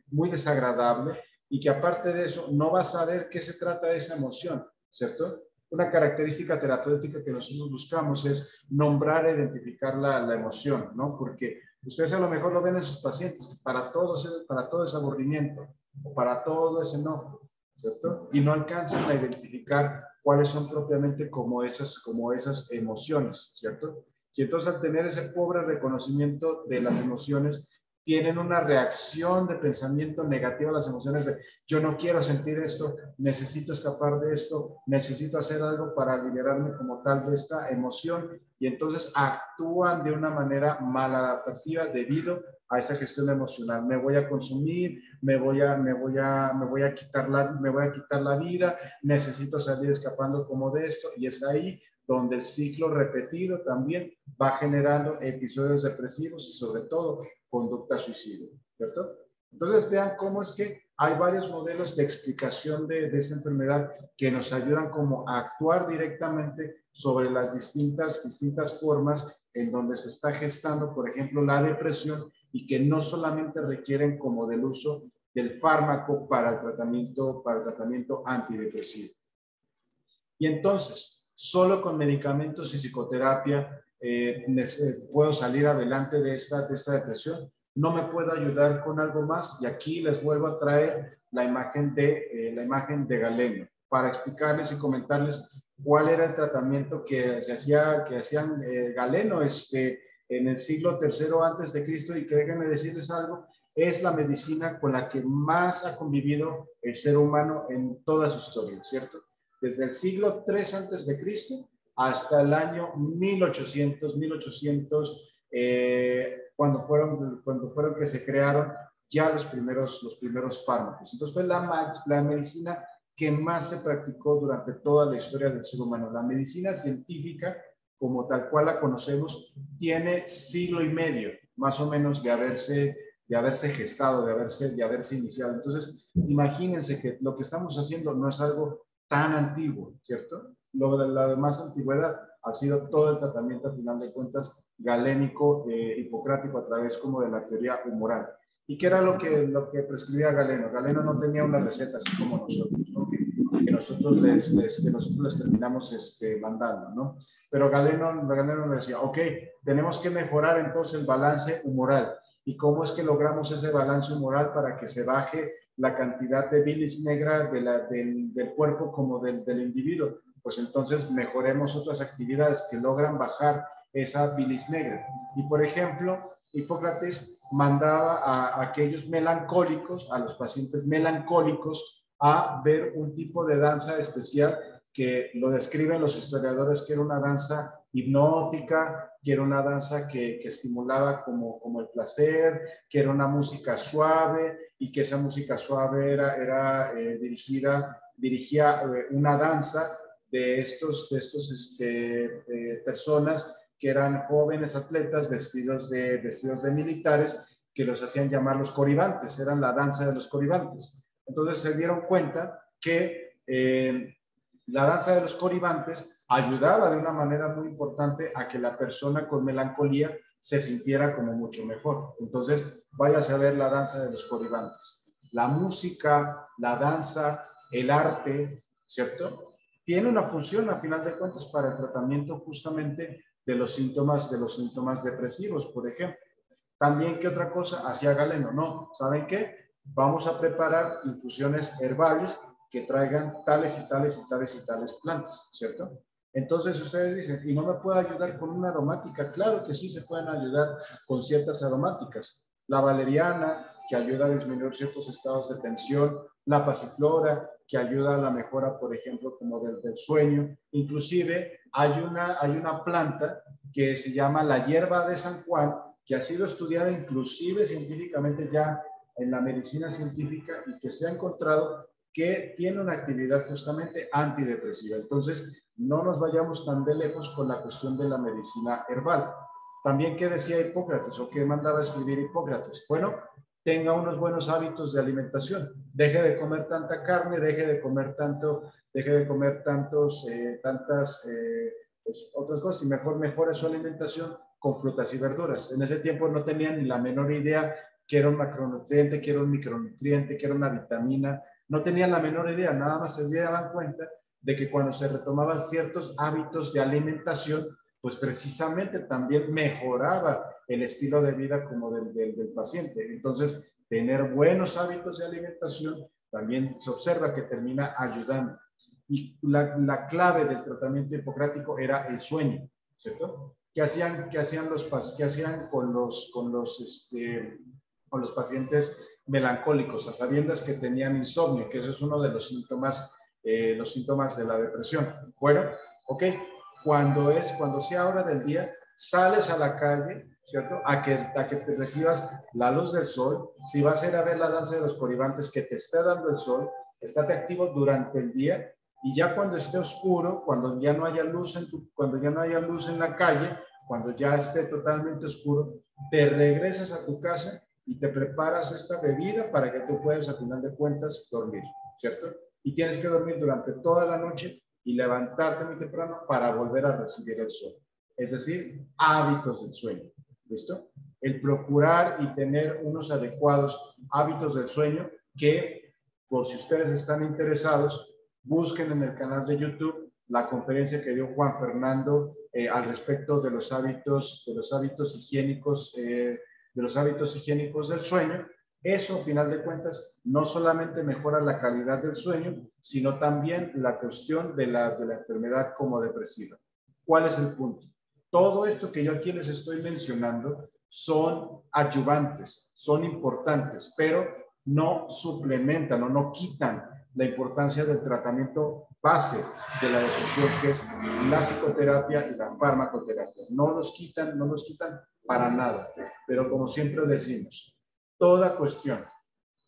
muy desagradable y que aparte de eso no va a saber qué se trata de esa emoción, ¿cierto? Una característica terapéutica que nosotros buscamos es nombrar e identificar la emoción, ¿no? Porque ustedes a lo mejor lo ven en sus pacientes, que para todo es aburrimiento, o para todo es enojo, ¿cierto? Y no alcanzan a identificar cuáles son propiamente como esas emociones, ¿cierto? Y entonces al tener ese pobre reconocimiento de las emociones, tienen una reacción de pensamiento negativo a las emociones de yo no quiero sentir esto, necesito escapar de esto, necesito hacer algo para liberarme como tal de esta emoción, y entonces actúan de una manera maladaptativa debido a esa gestión emocional. Me voy a consumir, me voy a quitar la vida, necesito salir escapando como de esto, y es ahí donde el ciclo repetido también va generando episodios depresivos y sobre todo conducta suicida, ¿cierto? Entonces vean cómo es que hay varios modelos de explicación de esta enfermedad que nos ayudan como a actuar directamente sobre las distintas formas en donde se está gestando, por ejemplo, la depresión, y que no solamente requieren como del uso del fármaco para el tratamiento antidepresivo. Y entonces, solo con medicamentos y psicoterapia puedo salir adelante de esta depresión. No me puedo ayudar con algo más, y aquí les vuelvo a traer la imagen de Galeno para explicarles y comentarles cuál era el tratamiento que hacían Galeno en el siglo III antes de Cristo, y que déjenme decirles algo, es la medicina con la que más ha convivido el ser humano en toda su historia, ¿cierto? Desde el siglo III antes de Cristo hasta el año 1800, cuando fueron que se crearon ya los primeros fármacos. Entonces fue la medicina que más se practicó durante toda la historia del ser humano. La medicina científica, como tal cual la conocemos, tiene siglo y medio, más o menos, de haberse gestado, de haberse iniciado. Entonces, imagínense que lo que estamos haciendo no es algo tan antiguo, ¿cierto? Lo de la más antigüedad ha sido todo el tratamiento, al final de cuentas, galénico, hipocrático, a través como de la teoría humoral. ¿Y qué era lo que prescribía Galeno? Galeno no tenía una receta así como nosotros, ¿no? que nosotros les terminamos mandando, ¿no? Pero Galeno nos decía, ok, tenemos que mejorar entonces el balance humoral. ¿Y cómo es que logramos ese balance humoral para que se baje la cantidad de bilis negra del cuerpo como del individuo? Pues entonces mejoremos otras actividades que logran bajar esa bilis negra. Y por ejemplo, Hipócrates mandaba a aquellos melancólicos, a los pacientes melancólicos, a ver un tipo de danza especial que lo describen los historiadores, que era una danza hipnótica, que era una danza que estimulaba como el placer, que era una música suave, y que esa música suave dirigía una danza de estos personas que eran jóvenes atletas vestidos de militares, que los hacían llamar los coribantes, eran la danza de los coribantes. Entonces se dieron cuenta que la danza de los coribantes ayudaba de una manera muy importante a que la persona con melancolía se sintiera como mucho mejor. Entonces, váyase a ver la danza de los coribantes. La música, la danza, el arte, ¿cierto? Tiene una función, a final de cuentas, para el tratamiento justamente de los síntomas depresivos, por ejemplo. También, ¿qué otra cosa hacía Galeno? No, ¿saben qué? Vamos a preparar infusiones herbales que traigan tales y tales y tales y tales plantas, ¿cierto? Entonces ustedes dicen, ¿y no me puede ayudar con una aromática? Claro que sí se pueden ayudar con ciertas aromáticas. La valeriana, que ayuda a disminuir ciertos estados de tensión. La pasiflora, que ayuda a la mejora, por ejemplo, como del sueño. Inclusive hay una planta que se llama la hierba de San Juan, que ha sido estudiada inclusive científicamente ya en la medicina científica, y que se ha encontrado que tiene una actividad justamente antidepresiva. Entonces, no nos vayamos tan de lejos con la cuestión de la medicina herbal. También, ¿qué decía Hipócrates o qué mandaba escribir Hipócrates? Bueno, tenga unos buenos hábitos de alimentación. Deje de comer tanta carne, deje de comer tantas otras cosas, y mejore su alimentación con frutas y verduras. En ese tiempo no tenían ni la menor idea qué era un macronutriente, qué era un micronutriente, qué era una vitamina. No tenían la menor idea, nada más se daban cuenta de que cuando se retomaban ciertos hábitos de alimentación, pues precisamente también mejoraba el estilo de vida como del paciente. Entonces, tener buenos hábitos de alimentación también se observa que termina ayudando. Y la clave del tratamiento hipocrático era el sueño, ¿cierto? ¿Qué hacían con o los pacientes melancólicos, a sabiendas que tenían insomnio, que eso es uno de los síntomas de la depresión. Bueno, ok, cuando sea hora del día, sales a la calle, ¿cierto? A que te recibas la luz del sol. Si vas a ir a ver la danza de los coribantes, que te esté dando el sol, estate activo durante el día, y ya cuando esté oscuro, cuando ya no haya luz en la calle, cuando ya esté totalmente oscuro, te regresas a tu casa y te preparas esta bebida para que tú puedas, a final de cuentas, dormir, ¿cierto? Y tienes que dormir durante toda la noche y levantarte muy temprano para volver a recibir el sol. Es decir, hábitos del sueño. ¿Listo? El procurar y tener unos adecuados hábitos del sueño que, por si ustedes están interesados, busquen en el canal de YouTube la conferencia que dio Juan Fernando al respecto de los hábitos higiénicos, del sueño. Eso, a final de cuentas, no solamente mejora la calidad del sueño, sino también la cuestión de la enfermedad como depresiva. ¿Cuál es el punto? Todo esto que yo aquí les estoy mencionando son ayudantes, son importantes, pero no suplementan o no quitan la importancia del tratamiento base de la depresión, que es la psicoterapia y la farmacoterapia. No los quitan para nada, pero como siempre decimos, toda cuestión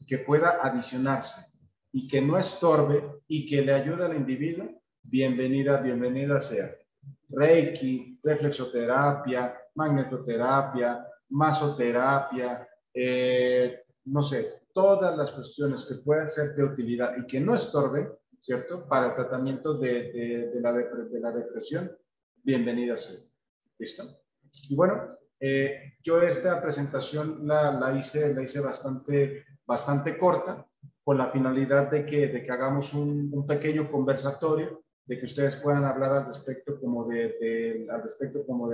que pueda adicionarse y que no estorbe y que le ayude al individuo, bienvenida sea. Reiki, reflexoterapia, magnetoterapia, masoterapia, no sé, todas las cuestiones que puedan ser de utilidad y que no estorben, ¿cierto? Para el tratamiento de la depresión, bienvenida sea. ¿Listo? Y bueno, yo esta presentación la hice bastante corta, con la finalidad de que hagamos un pequeño conversatorio, de que ustedes puedan hablar al respecto como de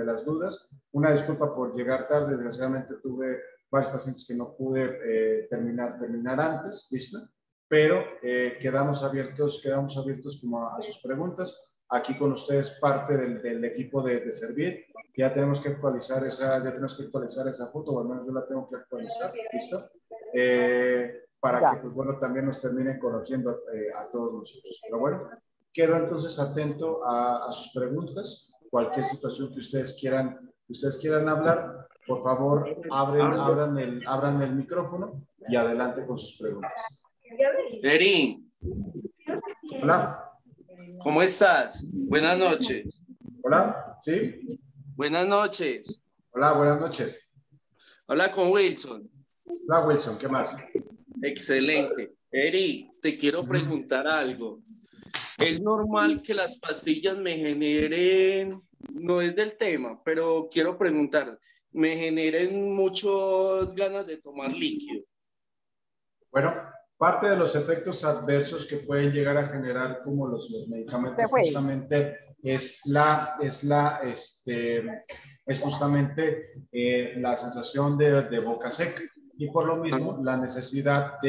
las dudas. Una disculpa por llegar tarde, desgraciadamente tuve varios pacientes que no pude terminar antes, ¿listo? Pero quedamos abiertos como a sus preguntas. Aquí con ustedes parte del equipo de Servir, que ya tenemos que actualizar esa foto, o al menos yo la tengo que actualizar, ¿listo? Para que, pues bueno, también nos terminen conociendo a todos nosotros. Pero bueno, quedo entonces atento a sus preguntas. Cualquier situación que ustedes quieran hablar, por favor, abran el micrófono y adelante con sus preguntas. Eri, Hola. ¿cómo estás? Buenas noches. Hola, ¿sí? Buenas noches. Hola, buenas noches. Habla con Wilson. Hola, Wilson, ¿qué más? Excelente. Eri, te quiero preguntar algo. ¿Es normal que las pastillas me generen, no es del tema, pero quiero preguntar, me generen muchas ganas de tomar líquido? Bueno, parte de los efectos adversos que pueden llegar a generar como los medicamentos justamente es justamente la sensación de boca seca, y por lo mismo la necesidad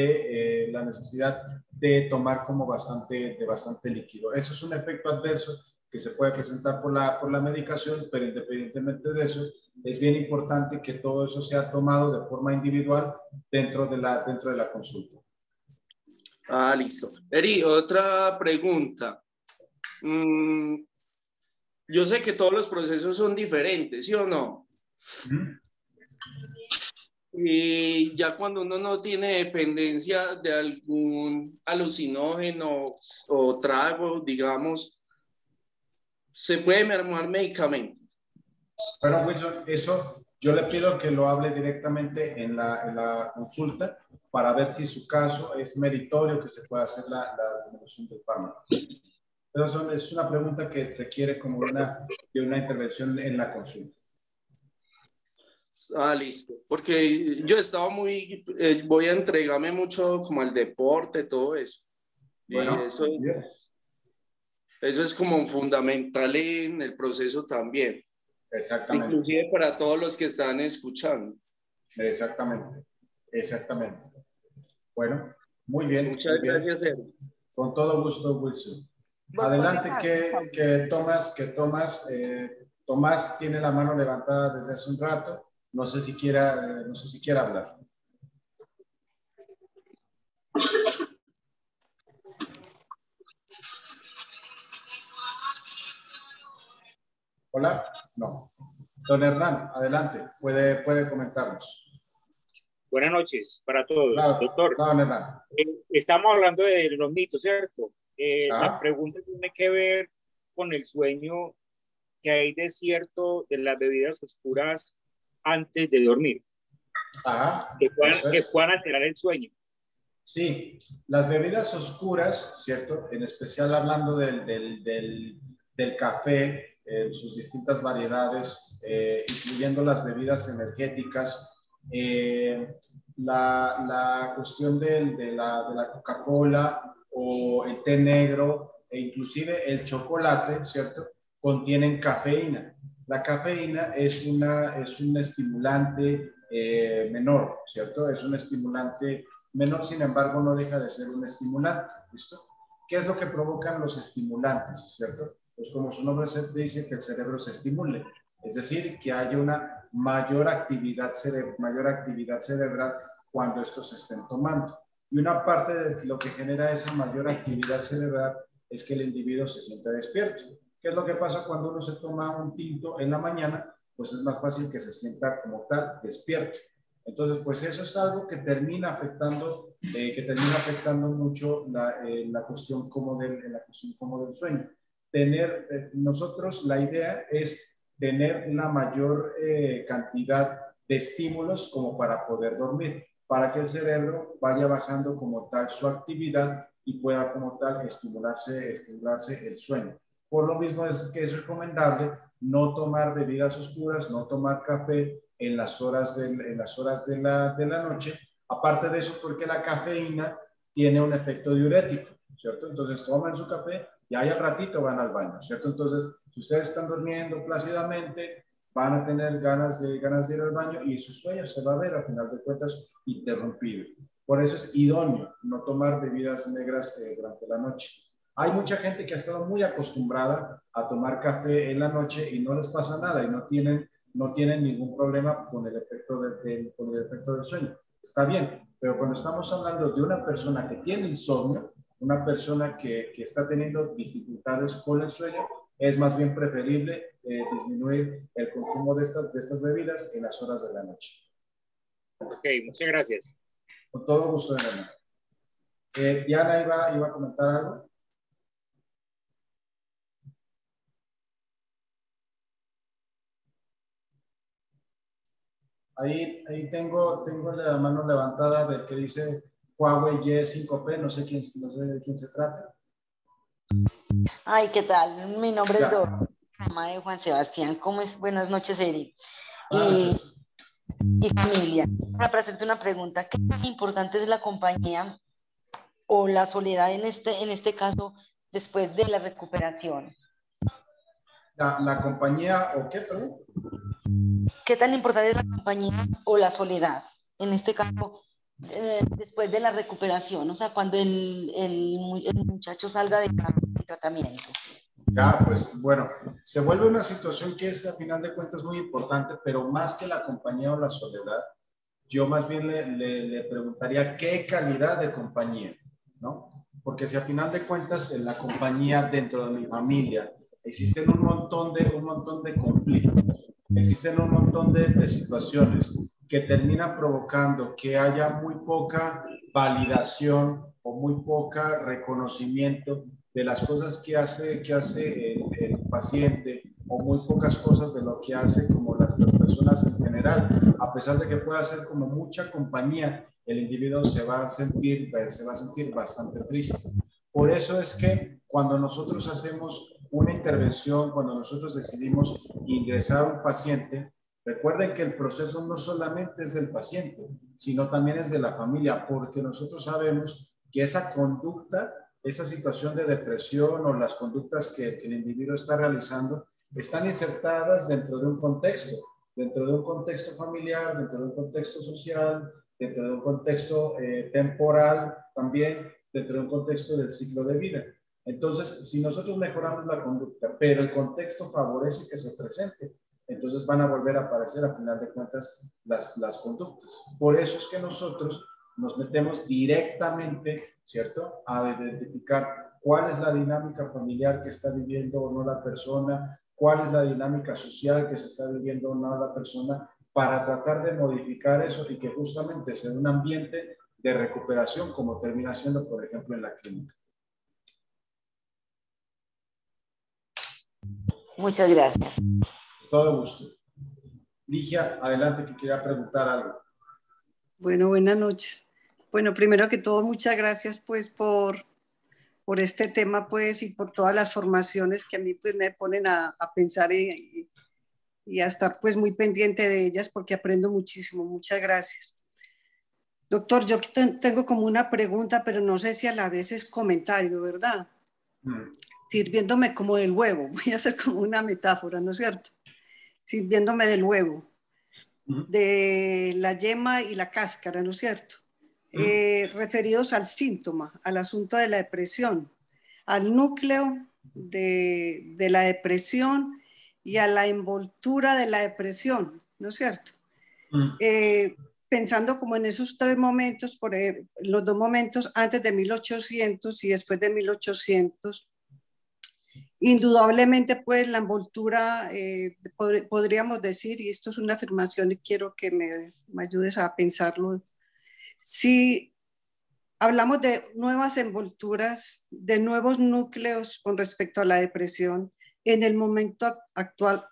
de tomar como bastante líquido. Eso es un efecto adverso que se puede presentar por la medicación, pero independientemente de eso, es bien importante que todo eso sea tomado de forma individual dentro de la consulta. Ah, listo. Eri, otra pregunta. Yo sé que todos los procesos son diferentes, ¿sí o no? Y ya cuando uno no tiene dependencia de algún alucinógeno o trago, digamos, ¿se puede mermar medicamento? Bueno, Wilson, eso yo le pido que lo hable directamente en la consulta para ver si su caso es meritorio que se pueda hacer la disminución del fármaco. Pero es una pregunta que requiere como de una intervención en la consulta. Ah, listo. Porque yo estaba voy a entregarme mucho como al deporte, todo eso. Bueno, y eso es como fundamental en el proceso también. Exactamente. Inclusive para todos los que están escuchando. Exactamente. Bueno, muy bien. Muchas gracias, Eri. Con todo gusto, Wilson. Adelante, que Tomás tiene la mano levantada desde hace un rato. No sé si quiera hablar. Hola, no. Don Hernán, adelante, puede comentarnos. Buenas noches para todos. Claro, Doctor, claro, Don Hernán. estamos hablando de los mitos, ¿cierto? La Ah. pregunta tiene que ver con el sueño que hay de cierto de las bebidas oscuras antes de dormir, Ajá, que eso es. puedan alterar el sueño. Sí, las bebidas oscuras, ¿cierto? En especial hablando del café, sus distintas variedades, incluyendo las bebidas energéticas, la cuestión de la Coca-Cola o el té negro e inclusive el chocolate, ¿cierto? Contienen cafeína. La cafeína es un estimulante menor, ¿cierto? Es un estimulante menor, sin embargo, no deja de ser un estimulante, ¿listo? ¿Qué es lo que provocan los estimulantes, cierto? Pues como su nombre dice, que el cerebro se estimule, es decir, que haya una mayor actividad cerebral cuando estos se estén tomando. Y una parte de lo que genera esa mayor actividad cerebral es que el individuo se sienta despierto. ¿Qué es lo que pasa cuando uno se toma un tinto en la mañana? Pues es más fácil que se sienta como tal despierto. Entonces, pues eso es algo que termina afectando mucho la cuestión como del sueño. Nosotros la idea es tener la mayor cantidad de estímulos como para poder dormir, para que el cerebro vaya bajando como tal su actividad y pueda como tal estimularse el sueño. Por lo mismo es que es recomendable no tomar bebidas oscuras, no tomar café en las horas de la noche. Aparte de eso, porque la cafeína tiene un efecto diurético, ¿cierto? Entonces toman su café y ahí al ratito van al baño, ¿cierto? Entonces, si ustedes están durmiendo plácidamente, van a tener ganas de ir al baño y su sueño se va a ver, a final de cuentas, interrumpido. Por eso es idóneo no tomar bebidas negras durante la noche. Hay mucha gente que ha estado muy acostumbrada a tomar café en la noche y no les pasa nada y no tienen ningún problema con el efecto del sueño. Está bien, pero cuando estamos hablando de una persona que tiene insomnio, una persona que está teniendo dificultades con el sueño, es más bien preferible disminuir el consumo de estas bebidas en las horas de la noche. Ok, muchas gracias. Con todo gusto, Elena. Diana iba a comentar algo. Ahí tengo la mano levantada del que dice Huawei Y5P, no sé de quién se trata. Ay, ¿qué tal? Mi nombre es Dora, Ya. mamá de Juan Sebastián. ¿Cómo es? Buenas noches, Eric. Buenas noches. Y familia. Para hacerte una pregunta, ¿qué tan importante es la compañía o la soledad en este caso después de la recuperación? La compañía, ¿o qué, perdón? ¿Qué tan importante es la compañía o la soledad en este caso después de la recuperación? O sea, cuando el muchacho salga del tratamiento. Ya, pues bueno, se vuelve una situación que es a final de cuentas muy importante, pero más que la compañía o la soledad, yo más bien le preguntaría qué calidad de compañía, ¿no? Porque si a final de cuentas en la compañía dentro de mi familia existen un montón de conflictos, existen un montón de situaciones que terminan provocando que haya muy poca validación o muy poca reconocimiento de las cosas que hace el paciente o muy pocas cosas de lo que hace como las personas en general. A pesar de que pueda ser como mucha compañía, el individuo se va a sentir bastante triste. Por eso es que cuando nosotros hacemos una intervención, cuando nosotros decidimos ingresar a un paciente, recuerden que el proceso no solamente es del paciente, sino también es de la familia, porque nosotros sabemos que esa conducta, esa situación de depresión o las conductas que el individuo está realizando están insertadas dentro de un contexto familiar, dentro de un contexto social, dentro de un contexto temporal también, dentro de un contexto del ciclo de vida. Entonces, si nosotros mejoramos la conducta, pero el contexto favorece que se presente, entonces van a volver a aparecer a final de cuentas las conductas. Por eso es que nosotros nos metemos directamente, ¿cierto?, a identificar cuál es la dinámica familiar que está viviendo o no la persona, cuál es la dinámica social que se está viviendo una persona para tratar de modificar eso y que justamente sea un ambiente de recuperación como termina siendo, por ejemplo, en la clínica. Muchas gracias. Todo gusto. Ligia, adelante que quiera preguntar algo. Bueno, buenas noches. Bueno, primero que todo, muchas gracias pues por este tema pues y por todas las formaciones que a mí pues me ponen a pensar y a estar pues muy pendiente de ellas porque aprendo muchísimo. Muchas gracias. Doctor, yo tengo como una pregunta, pero no sé si a la vez es comentario, ¿verdad? Sirviéndome como del huevo, voy a hacer como una metáfora, ¿no es cierto? Sirviéndome del huevo, de la yema y la cáscara, ¿no es cierto? Referidos al síntoma, al asunto de la depresión, al núcleo de la depresión y a la envoltura de la depresión, ¿no es cierto? Pensando como en esos tres momentos, los dos momentos antes de 1800 y después de 1800, indudablemente pues la envoltura, podríamos decir, y esto es una afirmación y quiero que me ayudes a pensarlo, si hablamos de nuevas envolturas, de nuevos núcleos con respecto a la depresión, en el momento actual,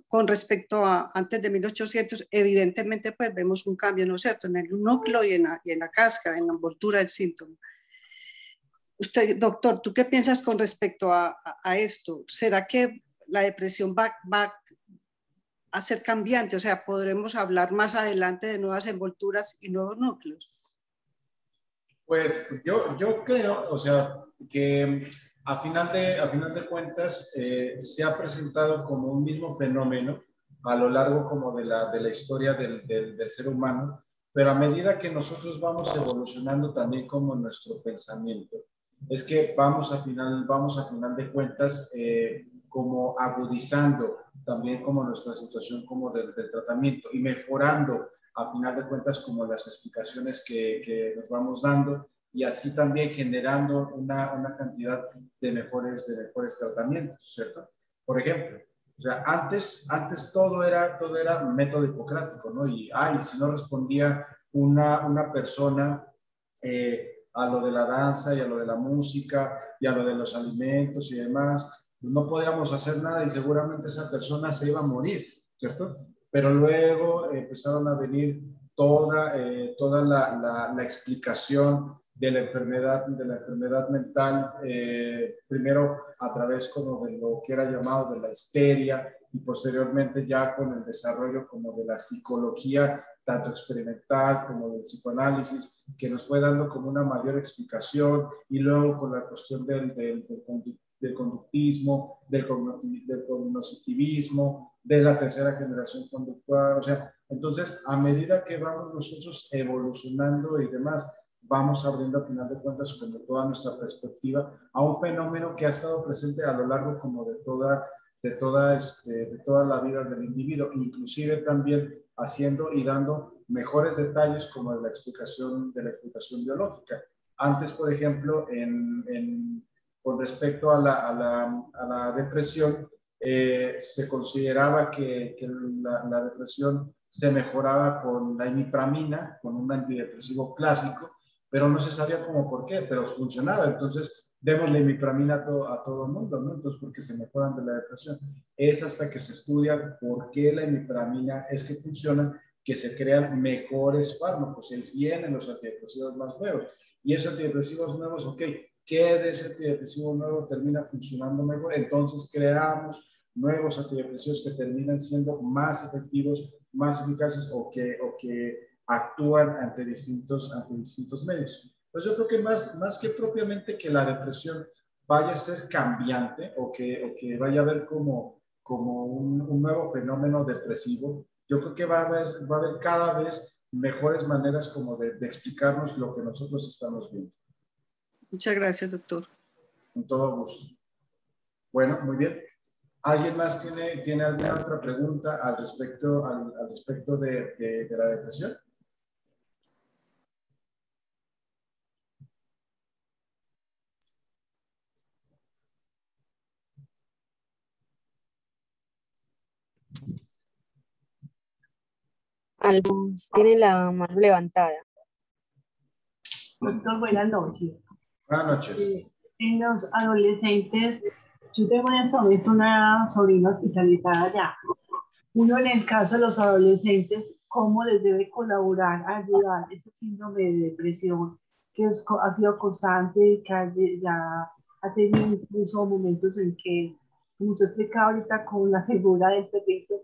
con respecto a antes de 1800, evidentemente pues vemos un cambio, ¿no es cierto?, en el núcleo y en la cáscara, en la envoltura del síntoma. Usted, doctor, ¿tú qué piensas con respecto a esto? ¿Será que la depresión va a ser cambiante? O sea, ¿podremos hablar más adelante de nuevas envolturas y nuevos núcleos? Pues yo creo, o sea, que a final de cuentas se ha presentado como un mismo fenómeno a lo largo como de la historia del ser humano, pero a medida que nosotros vamos evolucionando también como nuestro pensamiento, es que vamos a final de cuentas como agudizando también como nuestra situación como del tratamiento y mejorando a final de cuentas como las explicaciones que nos vamos dando y así también generando una cantidad de mejores tratamientos, ¿cierto? Por ejemplo, o sea, antes todo era método hipocrático, ¿no? Y, si no respondía una persona a lo de la danza y a lo de la música y a lo de los alimentos y demás, pues no podíamos hacer nada y seguramente esa persona se iba a morir, ¿cierto? Pero luego empezaron a venir toda la explicación de la enfermedad mental, primero a través como de lo que era llamado de la histeria y posteriormente ya con el desarrollo como de la psicología, tanto experimental como del psicoanálisis, que nos fue dando como una mayor explicación y luego con la cuestión del conductismo, del cognitivismo, de la tercera generación conductual, o sea, entonces a medida que vamos nosotros evolucionando y demás, vamos abriendo a final de cuentas como toda nuestra perspectiva a un fenómeno que ha estado presente a lo largo como de toda la vida del individuo, inclusive también haciendo y dando mejores detalles como de la explicación biológica. Antes, por ejemplo, con respecto a la depresión, se consideraba que la depresión se mejoraba con la imipramina, con un antidepresivo clásico, pero no se sabía cómo por qué, pero funcionaba. Entonces, démosle imipramina a todo el mundo, ¿no? Entonces, porque se mejoran de la depresión. Es hasta que se estudia por qué la imipramina es que funciona, que se crean mejores fármacos, y vienen los antidepresivos más nuevos. Y esos antidepresivos nuevos, ok, ¿qué de ese antidepresivo nuevo termina funcionando mejor? Entonces creamos nuevos antidepresivos que terminan siendo más efectivos, más eficaces o que actúan ante distintos medios. Pues yo creo que más que propiamente que la depresión vaya a ser cambiante o que vaya a haber como un nuevo fenómeno depresivo, yo creo que va a haber cada vez mejores maneras como de explicarnos lo que nosotros estamos viendo. Muchas gracias, doctor. Con todo gusto. Bueno, muy bien. ¿Alguien más tiene alguna otra pregunta al respecto de la depresión? Albus tiene la mano levantada. Doctor, buenas noches. Buenas noches. En los adolescentes, yo tengo en este momento una sobrina hospitalizada ya. Uno, en el caso de los adolescentes, ¿cómo les debe colaborar, ayudar este síndrome de depresión que ha sido constante y que ya ha tenido incluso momentos en que, como usted explicaba ahorita con la figura del perrito,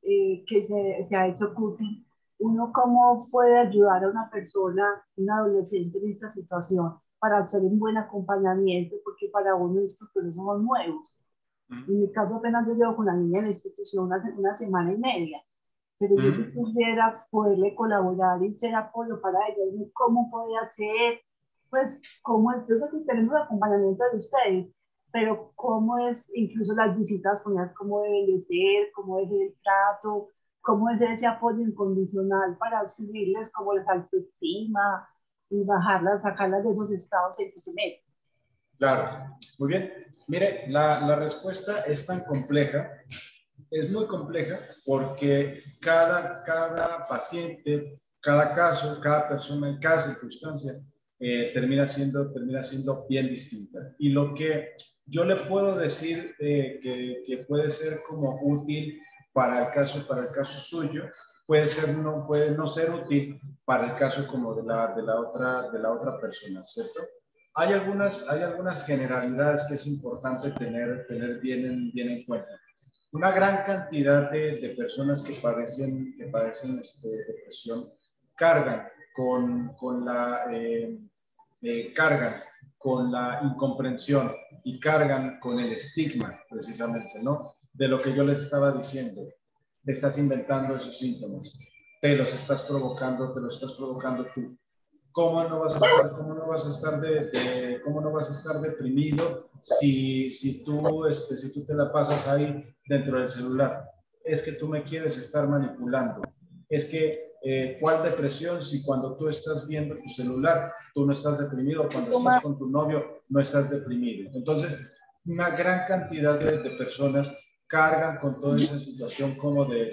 que se ha hecho útil? ¿Uno cómo puede ayudar a una persona, un adolescente en esta situación, para hacer un buen acompañamiento? Porque para uno estos procesos son nuevos. En mi caso, apenas yo llevo con la niña en la institución una semana y media, pero yo si quisiera poderle colaborar y ser apoyo para ella, ¿cómo puede hacer? Pues, ¿cómo es? Yo sé que tenemos acompañamiento de ustedes, pero ¿cómo es incluso las visitas con ellas? ¿Cómo deben de ser? ¿Cómo es el trato? ¿Cómo es ese apoyo incondicional para subirles como la autoestima y bajarlas, sacarlas de esos estados en que se meten? Claro, muy bien. Mire, la respuesta es tan compleja, es muy compleja, porque cada paciente, cada caso, cada persona, en cada circunstancia, termina siendo bien distinta. Y lo que yo le puedo decir que puede ser como útil para el caso suyo, puede no ser útil para el caso como de la otra persona, ¿cierto? Hay algunas generalidades que es importante tener bien en cuenta. Una gran cantidad de personas que padecen depresión cargan con la incomprensión y cargan con el estigma, precisamente, ¿no? De lo que yo les estaba diciendo. Te estás inventando esos síntomas, te los estás provocando tú. ¿Cómo no vas a estar deprimido si tú te la pasas ahí dentro del celular? Es que tú me quieres estar manipulando. Es que, ¿cuál depresión si cuando tú estás viendo tu celular, tú no estás deprimido? Cuando estás con tu novio, no estás deprimido. Entonces, una gran cantidad de personas cargan con toda esa situación como de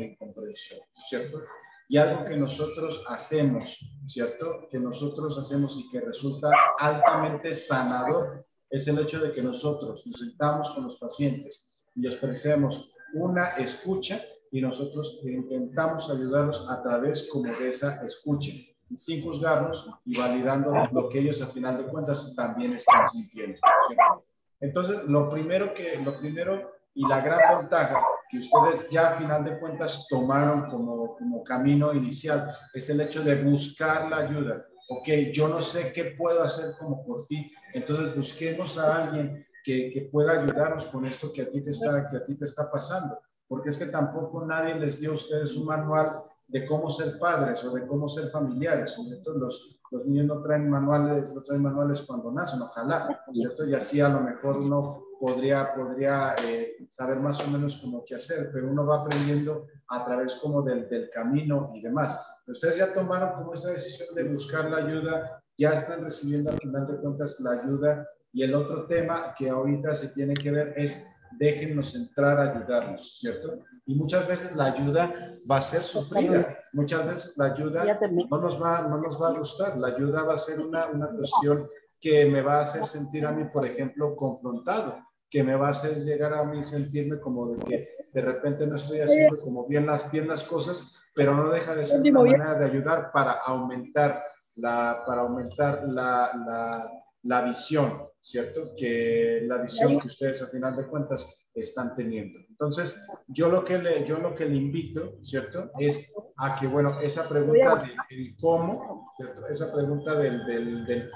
incomprensión, ¿cierto? Y algo que nosotros hacemos, ¿cierto? Que nosotros hacemos y que resulta altamente sanador es el hecho de que nosotros nos sentamos con los pacientes y ofrecemos una escucha y nosotros intentamos ayudarlos a través como de esa escucha, sin juzgarlos y validando lo que ellos al final de cuentas también están sintiendo, ¿cierto? Entonces, lo primero y la gran ventaja que ustedes ya a final de cuentas tomaron como camino inicial es el hecho de buscar la ayuda. Ok, yo no sé qué puedo hacer como por ti, entonces busquemos a alguien que pueda ayudarnos con esto que a ti te está pasando, porque es que tampoco nadie les dio a ustedes un manual de cómo ser padres o de cómo ser familiares, ¿cierto? Los niños no traen manuales cuando nacen, ojalá, ¿cierto? Y así a lo mejor uno podría saber más o menos cómo qué hacer, pero uno va aprendiendo a través como del camino y demás. Ustedes ya tomaron como esta decisión de buscar la ayuda, ya están recibiendo al final de cuentas la ayuda, y el otro tema que ahorita se tiene que ver es déjennos entrar a ayudarnos, ¿cierto? Y muchas veces la ayuda va a ser sufrida, muchas veces la ayuda no nos va a gustar, la ayuda va a ser una cuestión que me va a hacer sentir a mí, por ejemplo, confrontado, que me va a hacer llegar a mí sentirme como de que de repente no estoy haciendo como bien las cosas, pero no deja de ser una manera de ayudar para aumentar la visión, ¿cierto? Que la visión que ustedes a final de cuentas están teniendo. Entonces, yo lo que le invito, ¿cierto? Es a que, bueno, esa pregunta del cómo, ¿cierto? Esa pregunta del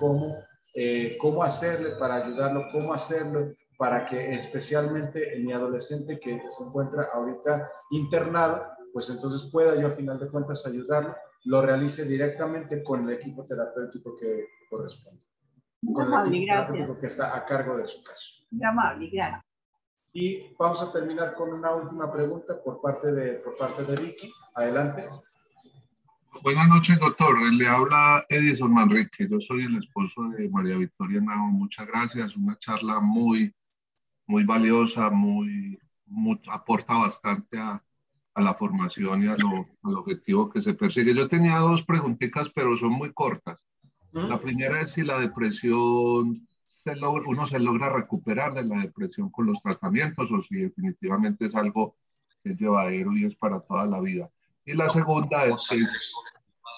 cómo hacerle para ayudarlo, cómo hacerlo para que especialmente en mi adolescente que se encuentra ahorita internado, pues entonces pueda yo a final de cuentas ayudarlo, lo realice directamente con el equipo terapéutico que corresponde. Con el equipo terapéutico que está a cargo de su caso. Muy amable, gracias. Y vamos a terminar con una última pregunta por parte de Vicky. Adelante. Buenas noches, doctor. Le habla Edison Manrique. Yo soy el esposo de María Victoria Nao. Muchas gracias. Una charla muy valiosa, aporta bastante a a la formación y al objetivo que se persigue. Yo tenía dos preguntitas, pero son muy cortas. La primera es si la depresión, uno se logra recuperar de la depresión con los tratamientos o si definitivamente es algo que es llevadero y es para toda la vida. Y la segunda es que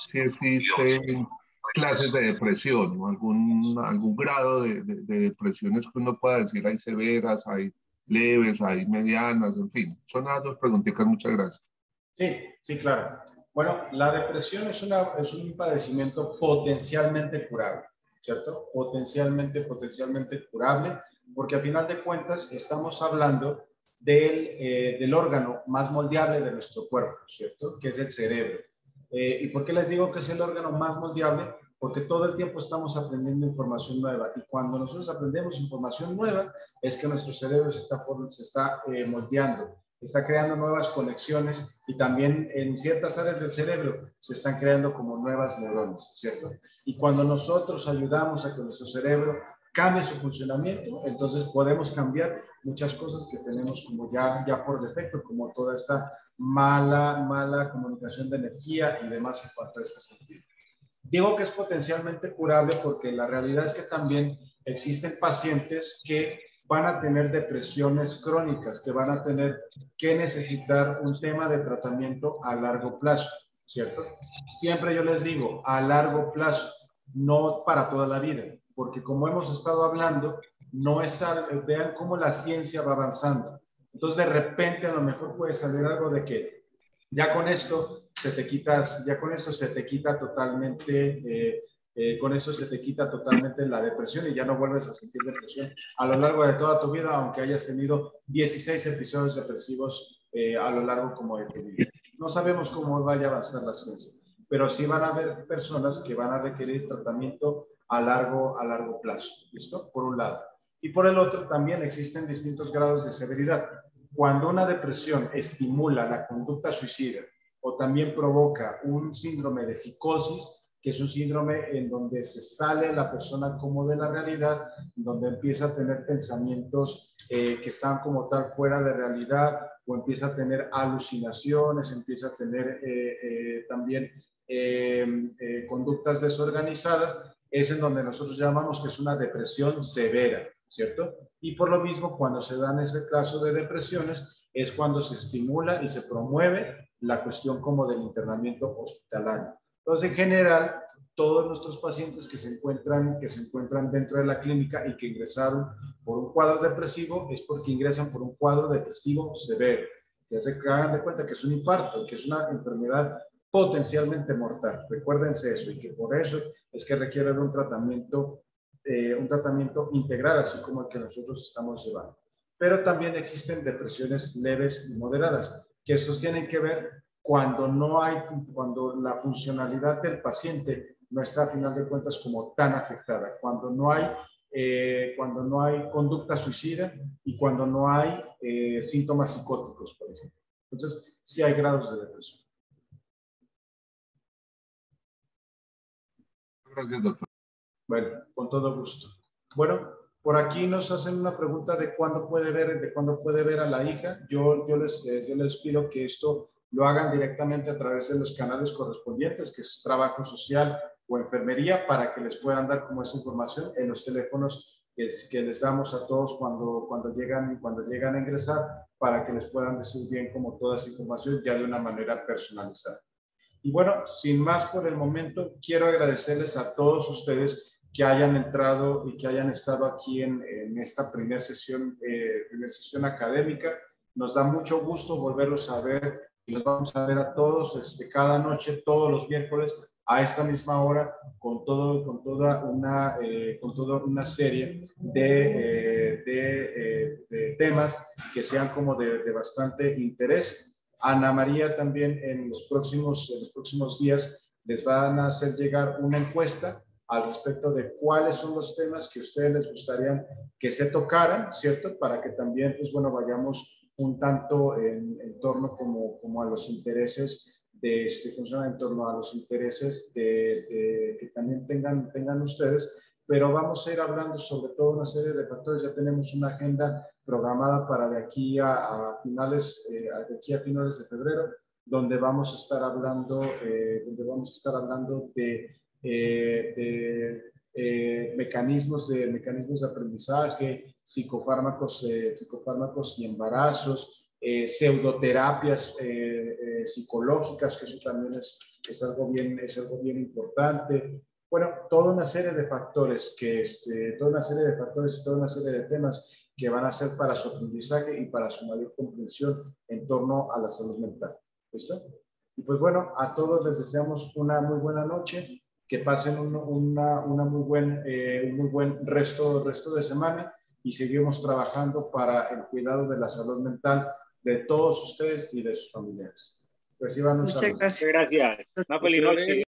si existen clases de depresión o algún grado de depresiones que uno pueda decir, hay severas, hay leves, hay medianas, en fin. Son las dos preguntitas, muchas gracias. Sí, sí, claro. Bueno, la depresión es un padecimiento potencialmente curable, ¿cierto? Potencialmente curable, porque a final de cuentas estamos hablando del órgano más moldeable de nuestro cuerpo, ¿cierto? Que es el cerebro. ¿Y por qué les digo que es el órgano más moldeable? Porque todo el tiempo estamos aprendiendo información nueva y cuando nosotros aprendemos información nueva es que nuestro cerebro se está moldeando, está creando nuevas conexiones y también en ciertas áreas del cerebro se están creando como nuevas neuronas, ¿cierto? Y cuando nosotros ayudamos a que nuestro cerebro cambie su funcionamiento, entonces podemos cambiar muchas cosas que tenemos como ya por defecto, como toda esta mala comunicación de energía y demás en cuanto a este sentido. Digo que es potencialmente curable porque la realidad es que también existen pacientes que van a tener depresiones crónicas, que van a tener que necesitar un tema de tratamiento a largo plazo, ¿cierto? Siempre yo les digo, a largo plazo, no para toda la vida, porque como hemos estado hablando, no es vean cómo la ciencia va avanzando. Entonces, de repente, a lo mejor puede salir algo de que ya con esto se te quita totalmente, con eso se te quita totalmente la depresión y ya no vuelves a sentir depresión a lo largo de toda tu vida, aunque hayas tenido 16 episodios depresivos a lo largo como de tu vida. No sabemos cómo vaya a avanzar la ciencia, pero sí van a haber personas que van a requerir tratamiento a largo plazo, ¿listo? Por un lado. Y por el otro también existen distintos grados de severidad. Cuando una depresión estimula la conducta suicida o también provoca un síndrome de psicosis, que es un síndrome en donde se sale la persona como de la realidad, donde empieza a tener pensamientos que están como tal fuera de realidad, o empieza a tener alucinaciones, empieza a tener también conductas desorganizadas, es en donde nosotros llamamos que es una depresión severa, ¿cierto? Y por lo mismo, cuando se dan ese caso de depresiones, es cuando se estimula y se promueve la cuestión como del internamiento hospitalario. Entonces, en general, todos nuestros pacientes que se encuentran dentro de la clínica y que ingresaron por un cuadro depresivo es porque ingresan por un cuadro depresivo severo. Ya se hagan de cuenta que es un infarto, que es una enfermedad potencialmente mortal. Recuérdense eso y que por eso es que requiere de un tratamiento integral, así como el que nosotros estamos llevando. Pero también existen depresiones leves y moderadas, que estos tienen que ver cuando la funcionalidad del paciente no está a final de cuentas como tan afectada, cuando no hay conducta suicida y cuando no hay síntomas psicóticos, por ejemplo. Entonces, sí hay grados de depresión. Gracias, doctor. Bueno, con todo gusto. Bueno, por aquí nos hacen una pregunta de cuándo puede ver a la hija. Yo les pido que esto lo hagan directamente a través de los canales correspondientes, que es trabajo social o enfermería, para que les puedan dar como esa información en los teléfonos que les damos a todos cuando llegan a ingresar, para que les puedan decir bien como toda esa información ya de una manera personalizada. Y bueno, sin más por el momento, quiero agradecerles a todos ustedes que hayan entrado y que hayan estado aquí en esta primera sesión académica. Nos da mucho gusto volverlos a ver y los vamos a ver a todos cada noche, todos los miércoles, a esta misma hora, con toda una serie de temas que sean como de bastante interés. Ana María también en los próximos días les van a hacer llegar una encuesta al respecto de cuáles son los temas que a ustedes les gustaría que se tocaran, ¿cierto? Para que también, pues bueno, vayamos un tanto en torno como a los intereses en torno a los intereses que también tengan ustedes pero vamos a ir hablando sobre todo una serie de factores. Ya tenemos una agenda programada para de aquí a finales de febrero, donde vamos a estar hablando, de mecanismos de aprendizaje, psicofármacos y embarazos, pseudoterapias psicológicas, que eso también es algo bien importante. Bueno, toda una serie de factores toda una serie de temas que van a ser para su aprendizaje y para su mayor comprensión en torno a la salud mental. ¿Listo? Y pues bueno, a todos les deseamos una muy buena noche, que pasen un muy buen resto de semana, y seguimos trabajando para el cuidado de la salud mental de todos ustedes y de sus familiares. Reciban un saludo. Muchas gracias. Gracias. Una feliz noche.